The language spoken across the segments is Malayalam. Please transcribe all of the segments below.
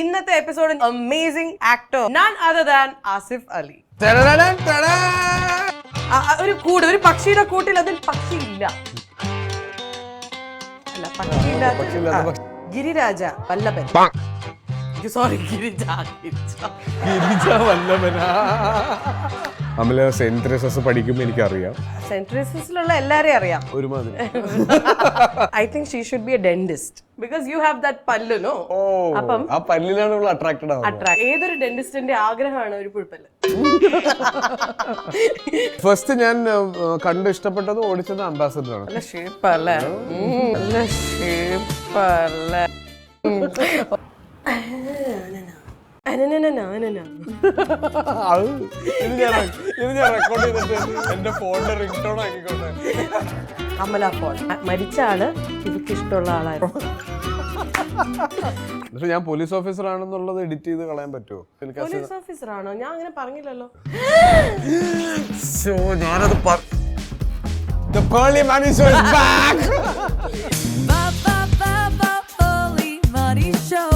ഇന്നത്തെ episode amazing actor none other than Asif Ali. ഒരു പക്ഷിയുടെ കൂട്ടിൽ അതിൽ പക്ഷിയില്ല. അല്ല, പക്ഷിയില്ലാത്ത ഗിരിരാജ വല്ലഭൻ. സോറി, ഗിരിജ വല്ലഭനാ. നമ്മള് സെന്റ് തെരേസസ് പഠിക്കുമ്പോൾ എനിക്കറിയാം. സെന്റ് തെരേസസിലുള്ള എല്ലാരെയും അറിയാം ഒരുമാതിരി. I think she should be A dentist because you have that പല്ല്, നോ? അപ്പം ആ പല്ലിലാണ് നമ്മൾ അട്രാക്റ്റഡ് ആവുന്നത്. ഏതൊരു ഡെന്റിസ്റ്റിന്റെ ആഗ്രഹമാണ് ഒരു പുഴുപ്പല്ല്. ഫസ്റ്റ് ഞാൻ കണ്ട് ഇഷ്ടപ്പെട്ടത് ഓടിച്ചത് അംബാസഡർ ആണ്. നല്ല ഷേപ്പല്ലേ, നല്ല ഷേപ്പല്ലേ. അമല ഫോൺ മരിച്ച ആള് ഇവർക്ക് ഇഷ്ടമുള്ള ആളായിരുന്നു. പക്ഷെ ഞാൻ പോലീസ് ഓഫീസർ ആണെന്നുള്ളത് എഡിറ്റ് ചെയ്ത് കളയാൻ പറ്റുമോ? പോലീസ് ഓഫീസർ ആണോ? ഞാൻ അങ്ങനെ പറഞ്ഞില്ലല്ലോ. ഞാനത് The Pearly Money Show is back. Pearly Money Show.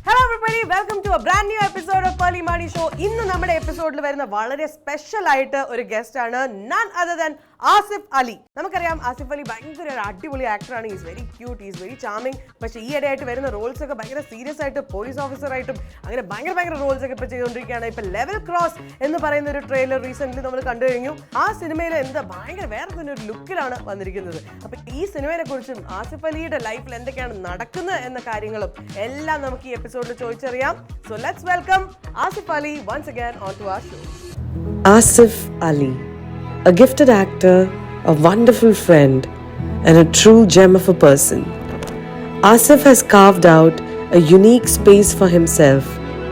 Hello everybody, welcome to a brand new episode of Pearly Money Show. ഇന്ന് നമ്മുടെ എപ്പിസോഡിൽ വരുന്ന വളരെ സ്പെഷ്യൽ ആയിട്ട് ഒരു ഗസ്റ്റ് ആണ്, none other than Asif Ali. നമുക്കറിയാം ആസിഫ് അലി ഭയങ്കര ഒരു അടിപൊളി ആക്ടറാണ്. Is very cute, is very charming. പക്ഷേ ഈ ഇടയായിട്ട് വരുന്ന റോൾസ് ഒക്കെ ഭയങ്കര സീരിയസ് ആയിട്ട് പോലീസ് ഓഫീസറായിട്ടും അങ്ങനെ ഭയങ്കര റോൾസ് ഒക്കെ ഇപ്പോൾ ചെയ്തുകൊണ്ടിരിക്കുകയാണ്. ഇപ്പൊ ലെവൽ ക്രോസ് എന്ന് പറയുന്ന ഒരു ട്രെയിലർ റീസെന്റ് നമ്മൾ കണ്ടു കഴിഞ്ഞു. ആ സിനിമയിൽ എന്താ ഭയങ്കര വേറെ തന്നെ ഒരു ലുക്കിലാണ് വന്നിരിക്കുന്നത്. അപ്പൊ ഈ സിനിമയെ കുറിച്ചും ആസിഫ് അലിയുടെ ലൈഫിൽ എന്തൊക്കെയാണ് നടക്കുന്നത് എന്ന കാര്യങ്ങളും എല്ലാം നമുക്ക് ഈ എപ്പിസോഡിൽ ചോദിച്ചറിയാം. So let's welcome Asif Ali once again onto our show. Asif Ali, a gifted actor, a wonderful friend, and a true gem of a person. Asif has carved out a unique space for himself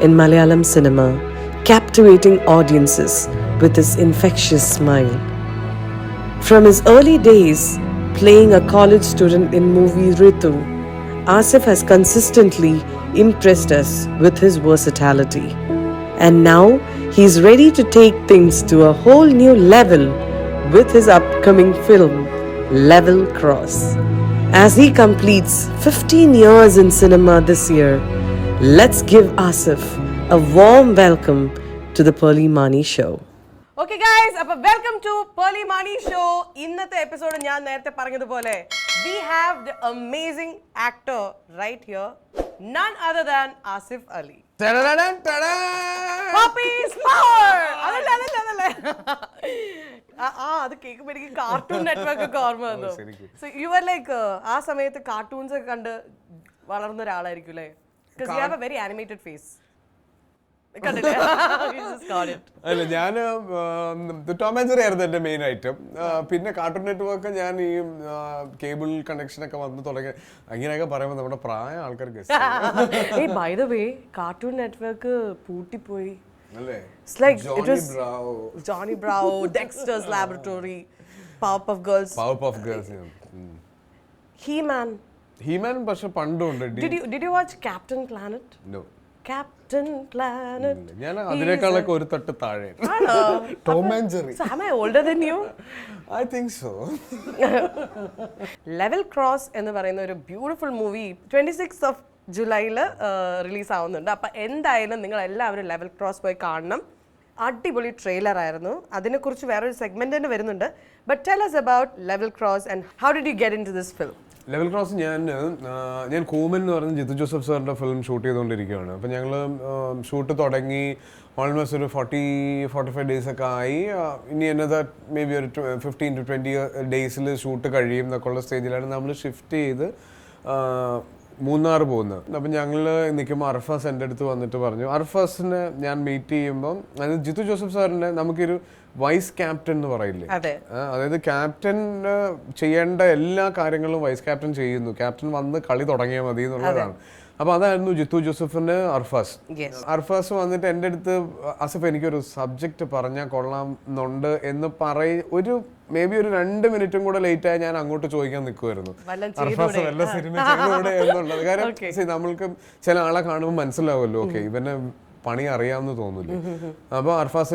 in Malayalam cinema, captivating audiences with his infectious smile. From his early days playing a college student in movie Ritu, Asif has consistently impressed us with his versatility. And now he's ready to take things to a whole new level with his upcoming film, Level Cross. As he completes 15 years in cinema this year, let's give Asif a warm welcome to the Pearly Money Show. Okay guys, appo welcome to Pearly Money Show. ഇന്നത്തെ എപ്പിസോഡ് ഞാൻ നേരത്തെ പറഞ്ഞതുപോലെ we have the amazing actor right here, none other than Asif Ali. Puppies power. അതല്ലേ അത് കേൾക്കുമ്പോൾ എനിക്ക് കാർട്ടൂൺ നെറ്റ്വർക്ക് ഒക്കെ ഓർമ്മ വന്നു. സോ യു ആർ ലൈക്ക് ആ സമയത്ത് കാർട്ടൂൺസ് ഒക്കെ കണ്ട് വളർന്ന ഒരാളായിരിക്കും അല്ലേ? Because you have a very animated face. അല്ല, ഞാൻ ടോം ആൻഡ് ജെറി ആയിരുന്നു എന്റെ മെയിൻ ഐറ്റം. പിന്നെ കാർട്ടൂൺ നെറ്റ്വർക്ക് ഞാൻ ഈ കേബിൾ കണക്ഷൻ ഒക്കെ വന്ന് തുടങ്ങി. അങ്ങനെയൊക്കെ പറയുമ്പോൾ നമ്മുടെ പ്രായ ആൾക്കാർക്ക് by the way cartoon network പൂട്ടിപ്പോയി. It's like it was Johnny Bravo, Dexter's Laboratory, Powerpuff Girls. He-Man പക്ഷെ പണ്ടുണ്ട്. Did you watch Captain Planet? No. Captain Planet. ഞാൻ അതിനേക്കാളൊക്കെ ഒരു തട്ട് താഴെ. Tom and Jerry. So am I older than you? I think so. Level Cross എന്ന് പറയുന്ന ഒരു ബ്യൂട്ടിഫുൾ മൂവി 26th of ജൂലൈയിൽ റിലീസ് ആവുന്നുണ്ട്. അപ്പം എന്തായാലും നിങ്ങൾ എല്ലാവരും ലെവൽ ക്രോസ് പോയി കാണണം. അടിപൊളി ട്രെയിലർ ആയിരുന്നു. അതിനെക്കുറിച്ച് വേറൊരു സെഗ്മെന്റ് തന്നെ വരുന്നുണ്ട്. But tell us about level cross and how did you get into this film? Level cross ഞാൻ കോമൻ എന്ന് പറഞ്ഞ ജിത്തു ജോസഫ് സാറിൻ്റെ ഫിലിം ഷൂട്ട് ചെയ്തുകൊണ്ടിരിക്കുകയാണ്. അപ്പം ഞങ്ങൾ ഷൂട്ട് തുടങ്ങി ഓൾമോസ്റ്റ് ഒരു 40-45 ഡേയ്സ് ഒക്കെ ആയി. ഇനി എന്നത് മേ ബി ഒരു 15 to 20 ഡേയ്സിൽ ഷൂട്ട് കഴിയും എന്നൊക്കെയുള്ള സ്റ്റേജിലാണ് നമ്മൾ ഷിഫ്റ്റ് ചെയ്ത് മൂന്നാർ പോകുന്നത്. അപ്പം ഞങ്ങൾ നിൽക്കുമ്പോൾ അർഫാസ് എൻ്റെ അടുത്ത് വന്നിട്ട് പറഞ്ഞു, അർഫാസിനെ ഞാൻ മീറ്റ് ചെയ്യുമ്പം അതായത് ജിത്തു ജോസഫ് സാറിൻ്റെ നമുക്കൊരു വൈസ് ക്യാപ്റ്റൻ എന്ന് പറയില്ലേ, അതായത് ക്യാപ്റ്റൻ ചെയ്യേണ്ട എല്ലാ കാര്യങ്ങളും വൈസ് ക്യാപ്റ്റൻ ചെയ്യുന്നു, ക്യാപ്റ്റൻ വന്ന് കളി തുടങ്ങിയാൽ മതി എന്നുള്ളതാണ്. അപ്പോൾ അതായിരുന്നു ജിത്തു ജോസഫിന് അർഫാസ് വന്നിട്ട് എൻ്റെ അടുത്ത് ആസിഫ് എനിക്കൊരു സബ്ജക്റ്റ് പറഞ്ഞാൽ കൊള്ളാമെന്നുണ്ട് എന്ന് ഒരു മേ ബി ഒരു 2 മിനിറ്റും കൂടെ ലേറ്റ് ആയി ഞാൻ അങ്ങോട്ട് ചോദിക്കാൻ നിൽക്കുമായിരുന്നു, അർഫാസ് വല്ല സിനിമ ചെയ്തൂടെ എന്നുള്ളത്. കാരണം നമ്മൾക്ക് ചില ആളെ കാണുമ്പോൾ മനസ്സിലാവുമല്ലോ, ഓക്കെ ഇവനെ പണി അറിയാമെന്ന് തോന്നില്ല. അപ്പോൾ അർഫാസ്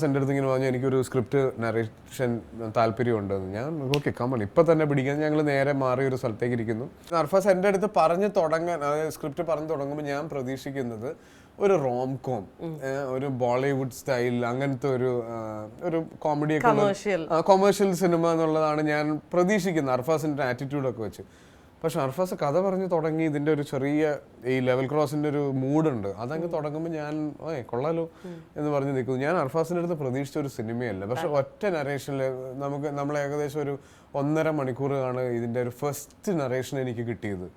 എൻ്റെ അടുത്ത് ഇങ്ങനെ പറഞ്ഞു എനിക്കൊരു സ്ക്രിപ്റ്റ് നറേഷൻ താല്പര്യമുണ്ടെന്ന്. ഞാൻ ഓക്കെ കമ്മൺ ഇപ്പം തന്നെ പിടിക്കാൻ. ഞങ്ങൾ നേരെ മാറി ഒരു സ്ഥലത്തേക്ക് ഇരിക്കുന്നു. അർഫാസ് എൻ്റെ അടുത്ത് പറഞ്ഞു തുടങ്ങാൻ, അതായത് സ്ക്രിപ്റ്റ് പറഞ്ഞു തുടങ്ങുമ്പോൾ ഞാൻ പ്രതീക്ഷിക്കുന്നത് ഒരു റോം കോം, ഒരു ബോളിവുഡ് സ്റ്റൈൽ അങ്ങനത്തെ ഒരു കോമഡിയൊക്കെ കൊമേഴ്ഷ്യൽ സിനിമ എന്നുള്ളതാണ് ഞാൻ പ്രതീക്ഷിക്കുന്നത് അർഫാസിൻ്റെ ആറ്റിറ്റ്യൂഡൊക്കെ വെച്ച്. പക്ഷെ അർഫാസ് കഥ പറഞ്ഞ് തുടങ്ങി ഇതിൻ്റെ ഒരു ചെറിയ ഈ ലെവൽ ക്രോസിൻ്റെ ഒരു മൂഡുണ്ട്. അതങ്ങ് തുടങ്ങുമ്പോൾ ഞാൻ കൊള്ളാലോ എന്ന് പറഞ്ഞ് നിൽക്കുന്നു. ഞാൻ അർഫാസിൻ്റെ അടുത്ത് പ്രതീക്ഷിച്ച ഒരു സിനിമയല്ല. പക്ഷെ ഒറ്റ നറേഷനിൽ നമ്മൾ ഏകദേശം ഒരു 1.5 മണിക്കൂറാണ് ഇതിൻ്റെ ഒരു ഫസ്റ്റ് നറേഷൻ എനിക്ക് കിട്ടിയത്.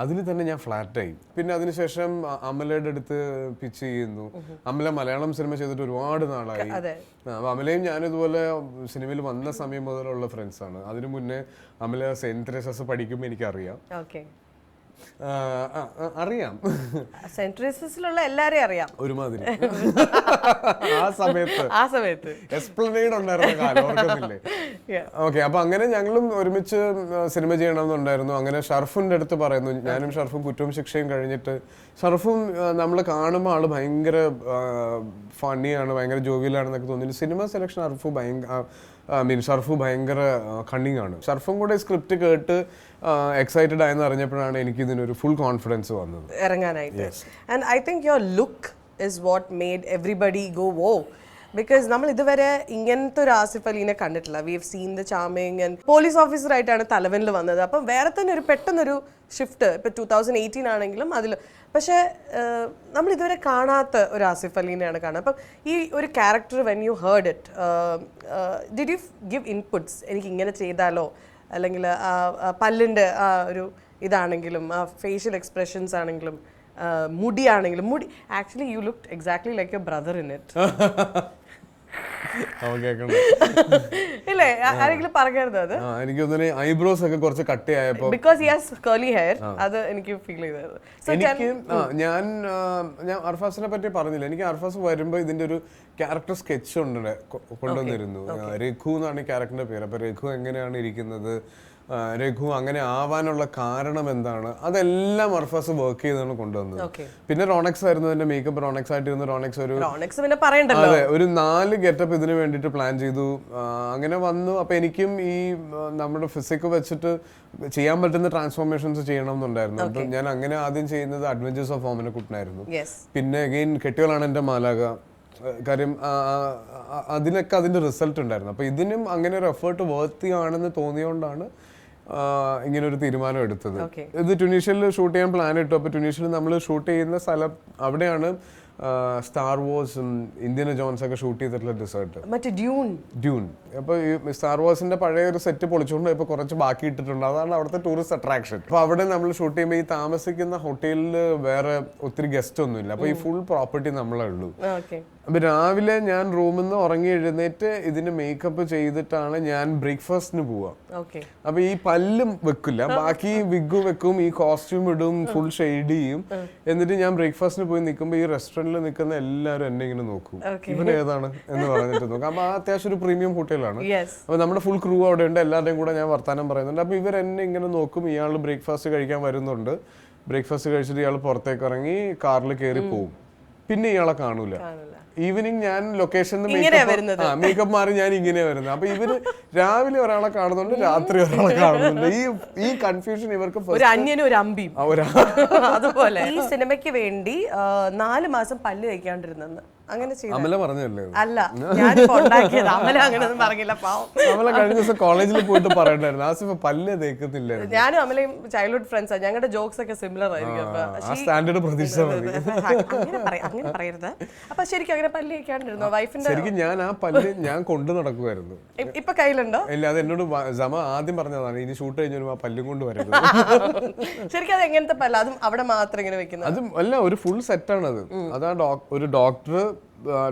അതിൽ തന്നെ ഞാൻ ഫ്ലാറ്റായി. പിന്നെ അതിനുശേഷം അമലയുടെ അടുത്ത് പിച്ച് ചെയ്യുന്നു. അമല മലയാളം സിനിമ ചെയ്തിട്ട് ഒരുപാട് നാളായി. അപ്പോൾ അമലയും ഞാനിതുപോലെ സിനിമയിൽ വന്ന സമയം മുതലുള്ള ഫ്രണ്ട്സാണ്. അതിനു മുന്നേ അമല സെന്റ് തെരേസാസ് പഠിക്കുമ്പോൾ എനിക്കറിയാം. അറിയാം, സെന്റ് തെരേസാസിലുള്ള എല്ലാരെയും അറിയാം ഒരുമാതിരി. ആ സമയത്ത് എക്സ്പ്ലനേഡ് ഉണ്ടായിരുന്ന കാലം ഓർക്കുന്നില്ലേ? ഓക്കെ, അപ്പൊ അങ്ങനെ ഞങ്ങളും ഒരുമിച്ച് സിനിമ ചെയ്യണമെന്നുണ്ടായിരുന്നു. അങ്ങനെ ഷർഫിന്റെ അടുത്ത് പറയുന്നു, ഞാനും ഷർഫും കുറ്റവും ശിക്ഷയും കഴിഞ്ഞിട്ട്, ഷർഫും നമ്മൾ കാണുമ്പോൾ ആള് ഭയങ്കര ഫണ്ണിയാണ്, ഭയങ്കര ജോവിയലാണെന്നൊക്കെ തോന്നി. സിനിമ സെലക്ഷൻ ഷർഫു ഭയങ്കര കണ്ണിങ് ആണ്. ഷർഫും കൂടെ സ്ക്രിപ്റ്റ് കേട്ട് എക്സൈറ്റഡ് ആയെന്ന് അറിഞ്ഞപ്പോഴാണ് എനിക്ക് ഇതിനൊരു ഫുൾ കോൺഫിഡൻസ് വന്നത് ഇറങ്ങാനായിട്ട്. And I think your look is what made everybody go wow. Because നമ്മൾ ഇതുവരെ ഇങ്ങനത്തെ ഒരു ആസിഫ് അലീനെ കണ്ടിട്ടില്ല. We have seen the charming and police ഓഫീസറായിട്ടാണ് തലവനിൽ വന്നത്. അപ്പം വേറെ തന്നെ ഒരു പെട്ടെന്നൊരു ഷിഫ്റ്റ് ഇപ്പം 2018 ആണെങ്കിലും അതിൽ. പക്ഷേ നമ്മൾ ഇതുവരെ കാണാത്ത ഒരു ആസിഫ് അലീനെയാണ് കാണുന്നത്. അപ്പം ഈ ഒരു character when you heard it, did you give inputs? എനിക്ക് ഇങ്ങനെ ചെയ്താലോ, അല്ലെങ്കിൽ പല്ലിൻ്റെ ആ ഒരു ഇതാണെങ്കിലും, ആ ഫേഷ്യൽ എക്സ്പ്രഷൻസ് ആണെങ്കിലും, മുടിയാണെങ്കിലും, മുടി actually you looked exactly like your brother in it. ഇല്ലേ, ആരെങ്കിലും പറഞ്ഞത് അത്? എനിക്ക് തോന്നുന്നു ഐബ്രോസ് ഒക്കെ കുറച്ച് കട്ടിയായപ്പോൾ, because he has curly hair, അത് എനിക്ക് ഫീൽ ചെയ്തത്. ഞാൻ അർഫാസിനെ പറ്റി പറഞ്ഞില്ല. എനിക്ക് അർഫാസ് വരുമ്പോൾ ഇതിന്റെ ഒരു ക്യാരക്ടർ സ്കെച്ച് കൊണ്ടുവന്നിരുന്നു. രഘു എന്നാണ് ഈ ക്യാരക്ടറിന്റെ പേര്. അപ്പൊ രഘു എങ്ങനെയാണ് ഇരിക്കുന്നത്, രഘു അങ്ങനെ ആവാനുള്ള കാരണം എന്താണ്, അതെല്ലാം അർഫാസ് വർക്ക് ചെയ്താണ് കൊണ്ടുവന്നത്. പിന്നെ റോണക്സ് ആയിരുന്നു എന്റെ മേക്കപ്പ്. റോണക്സ് ആയിട്ടിരുന്നു. റോണക്സ് ഒരു 4 ഗെറ്റപ്പ് ഇതിന് വേണ്ടിയിട്ട് പ്ലാൻ ചെയ്തു. അങ്ങനെ വന്നു. അപ്പൊ എനിക്കും ഈ നമ്മുടെ ഫിസിക് വെച്ചിട്ട് ചെയ്യാൻ പറ്റുന്ന ട്രാൻസ്ഫോർമേഷൻസ് ചെയ്യണം എന്നുണ്ടായിരുന്നു. അപ്പൊ ഞാൻ അങ്ങനെ ആദ്യം ചെയ്യുന്നത് അഡ്വഞ്ചേഴ്സ് ഓഫ് ഓമനക്കുട്ടനായിരുന്നു. പിന്നെ അഗെയിൻ കെട്ടികളാണ് എന്റെ മാലാക. കാര്യം അതിനൊക്കെ അതിന്റെ റിസൾട്ട് ഉണ്ടായിരുന്നു. അപ്പൊ ഇതിനും അങ്ങനെ ഒരു എഫേർട്ട് വർത്തി ആണെന്ന് തോന്നിയോണ്ടാണ് ഇങ്ങനെ ഒരു തീരുമാനം എടുത്തത്. ഇത് ട്യൂണീഷ്യയിൽ ഷൂട്ട് ചെയ്യാൻ പ്ലാൻ ഇട്ടു. അപ്പോൾ ട്യൂണീഷ്യയിൽ നമ്മൾ ഷൂട്ട് ചെയ്യുന്ന സ്ഥലം അവിടെയാണ് സ്റ്റാർ വാർസും ഇന്ത്യൻ ജോൺസ് ഒക്കെ ഷൂട്ട് ചെയ്തിട്ടുള്ള ഡെസേർട്ട്, ഡ്യൂൺ. അപ്പോൾ ഈ സ്റ്റാർ വാർസിന്റെ പഴയ ഒരു സെറ്റ് പൊളിച്ചുകൊണ്ട് ഇപ്പോൾ കുറച്ച് ബാക്കി ഇട്ടിട്ടുണ്ട്. അതാണ് അവിടുത്തെ ടൂറിസ്റ്റ് അട്രാക്ഷൻ. അപ്പോൾ അവിടെ നമ്മൾ ഷൂട്ട് ചെയ്യുമ്പോൾ ഈ താമസിക്കുന്ന ഹോട്ടലിൽ വേറെ ഒത്തിരി ഗസ്റ്റ് ഒന്നുമില്ല. അപ്പോൾ ഈ ഫുൾ പ്രോപ്പർട്ടി നമ്മളേ ഉള്ളൂ. അപ്പൊ രാവിലെ ഞാൻ റൂമിൽ നിന്ന് ഉറങ്ങി എഴുന്നേറ്റ് ഇതിന് മേക്കപ്പ് ചെയ്തിട്ടാണ് ഞാൻ ബ്രേക്ക്ഫാസ്റ്റിന് പോവാ. അപ്പൊ ഈ പല്ലും വെക്കില്ല, ബാക്കി വിഗും വെക്കും, ഈ കോസ്റ്റ്യൂം ഇടും, ഫുൾ ഷെയ്ഡ് ചെയ്യും. എന്നിട്ട് ഞാൻ ബ്രേക്ക്ഫാസ്റ്റിന് പോയി നിൽക്കുമ്പോൾ ഈ റെസ്റ്റോറന്റിൽ നിൽക്കുന്ന എല്ലാവരും എന്നെ ഇങ്ങനെ നോക്കും, ഇവൻ ഏതാണ് എന്ന് പറഞ്ഞിട്ട് നോക്കും. അപ്പൊ അത്യാവശ്യം ഒരു പ്രീമിയം ഹോട്ടലാണ്. അപ്പൊ നമ്മുടെ ഫുൾ ക്രൂ അവിടെ ഉണ്ട്. എല്ലാവരുടെയും കൂടെ ഞാൻ വർത്താനം പറയുന്നുണ്ട്. അപ്പൊ ഇവർ എന്നെ ഇങ്ങനെ നോക്കും. ഇയാൾ ബ്രേക്ക്ഫാസ്റ്റ് കഴിക്കാൻ വരുന്നുണ്ട്. ബ്രേക്ക്ഫാസ്റ്റ് കഴിച്ചിട്ട് ഇയാൾ പുറത്തേക്ക് ഇറങ്ങി കാറിൽ കയറി പോവും. പിന്നെ ഇയാളെ കാണൂല. ഈവനിങ് ഞാൻ ലൊക്കേഷനിൽ മേക്കപ്പ് മാറി ഞാൻ ഇങ്ങനെ വരുന്നത്. അപ്പൊ ഇവര് രാവിലെ ഒരാളെ കാണുന്നുണ്ട്, രാത്രി ഒരാളെ കാണുന്നുണ്ട്. ഈ കൺഫ്യൂഷൻ ഇവർക്ക് അതുപോലെ ഈ സിനിമയ്ക്ക് വേണ്ടി 4 മാസം പല്ല് കഴിക്കാണ്ടിരുന്നെന്ന് അങ്ങനെ അമല പറഞ്ഞല്ലേ? അല്ല, ഞാനിപ്പോ ഉണ്ടാക്കിയത്. അമല അങ്ങനെയൊന്നും പറഞ്ഞില്ല, പാവം. അമല കഴിഞ്ഞ ദിവസം കോളേജിൽ പോയിട്ട് പറയണ്ടായിരുന്നു ആസിഫ് പല്ല് തേക്കുന്നില്ല. ഞാനും അമലയും ചൈൽഡ്ഹുഡ് ഫ്രണ്ട്സാണ്. ഞങ്ങളുടെ ജോക്സ് ഒക്കെ സിമിലർ ആയിരിക്കും. സ്റ്റാൻഡേർഡ് പ്രതീക്ഷ അങ്ങനെ പറയരുത്. അപ്പൊ ശരിക്കും അങ്ങനെ പല്ല് കഴിക്കാണ്ടിരുന്നോ വൈഫിന്റെ? ശരിക്കും ഞാൻ ആ പല്ല് ഞാൻ കൊണ്ടു നടക്കുമായിരുന്നു. ഇപ്പൊ കയ്യിലുണ്ടോ? ഇല്ല, അത് എന്നോട് ജമ ആദ്യം പറഞ്ഞതാണ്, ഇനി ഷൂട്ട് കഴിഞ്ഞാലും ആ പല്ലും കൊണ്ട് വരരുത്. ശരിക്കും അത് എങ്ങനത്തെ പല്ല? അതും അവിടെ മാത്രം ഇങ്ങനെ വെക്കുന്നത്? അതും അല്ല, ഒരു ഫുൾ സെറ്റാണത്. അതാ ഒരു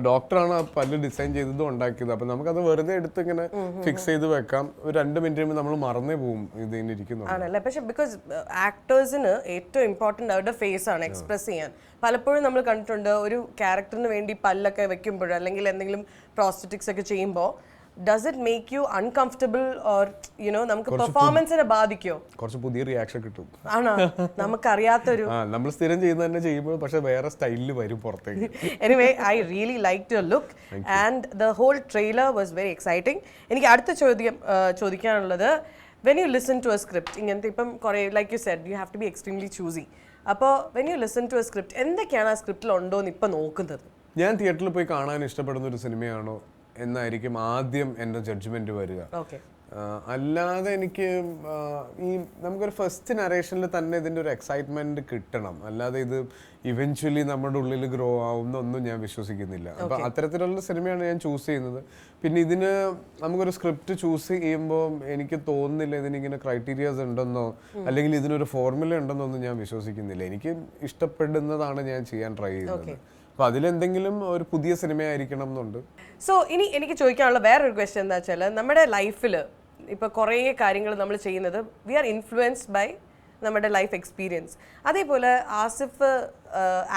ഡോക്ടറാണ് ആ പല്ല് ഡിസൈൻ ചെയ്തതും ഉണ്ടാക്കിയത്. അപ്പൊ നമുക്കത് വെറുതെ എടുത്ത് ഇങ്ങനെ ഫിക്സ് ചെയ്ത് വെക്കാം. ഒരു 2 മിനിറ്റ് കഴിയുമ്പോൾ നമ്മൾ മറന്നേ പോവും ഇതിന് ഇരിക്കുന്നു. ആണല്ലേ? പക്ഷെ ബിക്കോസ് ആക്ടേഴ്സിന് ഏറ്റവും ഇമ്പോർട്ടന്റ് അവരുടെ ഫേസ് ആണ് എക്സ്പ്രസ് ചെയ്യാൻ. പലപ്പോഴും നമ്മൾ കണ്ടിട്ടുണ്ട് ഒരു ക്യാരക്ടറിന് വേണ്ടി പല്ലൊക്കെ വെക്കുമ്പോഴോ അല്ലെങ്കിൽ എന്തെങ്കിലും പ്രോസ്റ്ററ്റിക്സ് ഒക്കെ ചെയ്യുമ്പോൾ does it make you uncomfortable or you know നമുക്ക് പെർഫോമൻസിനെ ബാധിക്കോ? കുറച്ച് പുതിയ റിയാക്ഷൻ കിട്ടും. ആണോ? നമുക്കറിയാത്തൊരു നമ്മൾ സ്ഥിരം ചെയ്യുന്ന തന്നെ ചെയ്യുമ്പോൾ പക്ഷെ വേറെ സ്റ്റൈലിൽ വരും പുറത്തേക്ക്. Anyway I really like your look and the whole trailer was very exciting. എനിക്ക് അടുത്ത ചോദിക്കാനുള്ളത്, when you listen to a script, ഇങ്ങനത്തെ ഇപ്പം കുറേ like you said you have to be extremely choosy. അപ്പോൾ when you listen to a script എന്തൊക്കെയാണ് ആ സ്ക്രിപ്റ്റിൽ ഉണ്ടോ എന്ന് ഇപ്പം നോക്കുന്നത്? ഞാൻ തിയേറ്ററിൽ പോയി കാണാൻ ഇഷ്ടപ്പെടുന്ന ഒരു സിനിമയാണോ എന്നായിരിക്കും ആദ്യം എൻ്റെ ജഡ്ജ്മെന്റ് വരിക. അല്ലാതെ എനിക്ക് ഈ നമുക്കൊരു ഫസ്റ്റ് നറേഷനിൽ തന്നെ ഇതിൻ്റെ ഒരു എക്സൈറ്റ്മെന്റ് കിട്ടണം, അല്ലാതെ ഇത് ഇവൻച്വലി നമ്മുടെ ഉള്ളിൽ ഗ്രോ ആവുന്നൊന്നും ഞാൻ വിശ്വസിക്കുന്നില്ല. അപ്പം അത്തരത്തിലുള്ള സിനിമയാണ് ഞാൻ ചൂസ് ചെയ്യുന്നത്. പിന്നെ ഇതിന് നമുക്കൊരു സ്ക്രിപ്റ്റ് ചൂസ് ചെയ്യുമ്പോൾ എനിക്ക് തോന്നുന്നില്ല ഇതിനിങ്ങനെ ക്രൈറ്റീരിയാസ് ഉണ്ടെന്നോ അല്ലെങ്കിൽ ഇതിനൊരു ഫോർമുല ഉണ്ടെന്നൊന്നും ഞാൻ വിശ്വസിക്കുന്നില്ല. എനിക്ക് ഇഷ്ടപ്പെടുന്നതാണ് ഞാൻ ചെയ്യാൻ ട്രൈ ചെയ്യുന്നത്. അപ്പോൾ അതിലെന്തെങ്കിലും ഒരു പുതിയ സിനിമയായിരിക്കണം എന്നുണ്ട്. സോ ഇനി എനിക്ക് ചോദിക്കാനുള്ള വേറൊരു ക്വസ്റ്റ്യൻ എന്താ വെച്ചാൽ, നമ്മുടെ ലൈഫിൽ ഇപ്പോൾ കുറേ കാര്യങ്ങൾ നമ്മൾ ചെയ്യുന്നത് വി ആർ ഇൻഫ്ലുവൻസ്ഡ് ബൈ നമ്മുടെ ലൈഫ് എക്സ്പീരിയൻസ്. അതേപോലെ ആസിഫ്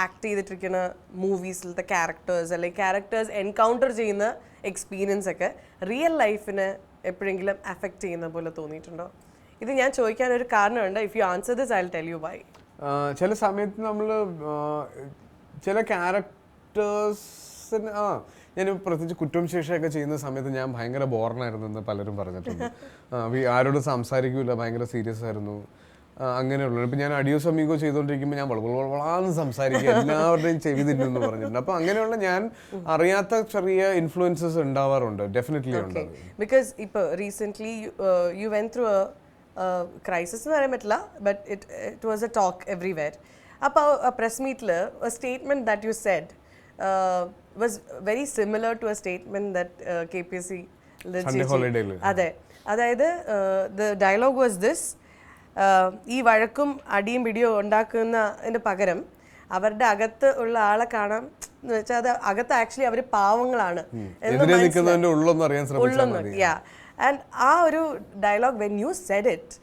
ആക്ട് ചെയ്തിട്ടിരിക്കുന്ന മൂവീസിലത്തെ ക്യാരക്ടേഴ്സ് അല്ലെങ്കിൽ ക്യാരക്ടേഴ്സ് എൻകൗണ്ടർ ചെയ്യുന്ന എക്സ്പീരിയൻസ് ഒക്കെ റിയൽ ലൈഫിനെ എപ്പോഴെങ്കിലും അഫക്റ്റ് ചെയ്യുന്ന പോലെ തോന്നിയിട്ടുണ്ടോ? ഇത് ഞാൻ ചോദിക്കാനൊരു കാരണമുണ്ട്. If you answer this I will tell you why. ചില സമയത്ത് നമ്മൾ ചില ക്യാരക്ടേഴ്സിന് ഞാൻ പ്രത്യേകിച്ച് കുറ്റം ശേഷമൊക്കെ ചെയ്യുന്ന സമയത്ത് ഞാൻ ഭയങ്കര ബോർണായിരുന്നു എന്ന് പലരും പറഞ്ഞിട്ടുണ്ട്. ആരോടും സംസാരിക്കൂല, ഭയങ്കര സീരിയസ് ആയിരുന്നു, അങ്ങനെയുള്ളൂ. ഇപ്പം ഞാൻ അഡിയോസ് അമീഗോ ചെയ്തുകൊണ്ടിരിക്കുമ്പോൾ ഞാൻ വളവളാന്ന് സംസാരിക്കുക, എല്ലാവരുടെയും ചെവി തിന്നെന്ന് പറഞ്ഞിട്ടുണ്ട്. അപ്പം അങ്ങനെയുള്ള ഞാൻ അറിയാത്ത ചെറിയ ഇൻഫ്ലുവൻസസ് ഉണ്ടാവാറുണ്ട്, ഡെഫിനറ്റ്ലി ഉണ്ട്. ബിക്കോസ് ഇപ്പോൾ recently you went through crisis എന്ന് പറയാൻ പറ്റില്ല, but it was A talk everywhere. അപ്പോൾ ആ പ്രസ് മീറ്റിൽ a statement that you said was very similar to a statement that KPSC അതെ, അതായത് the dialogue was this, ഈ വഴക്കും അടിയും പിടിയോ ഉണ്ടാക്കുന്നതിന് പകരം അവരുടെ അകത്ത് ഉള്ള ആളെ കാണാം എന്ന് വെച്ചാൽ അത് അകത്ത് ആക്ച്വലി അവർ പാവങ്ങളാണ് ഉള്ളൊന്നും. ആൻഡ് ആ ഒരു dialogue when you said it,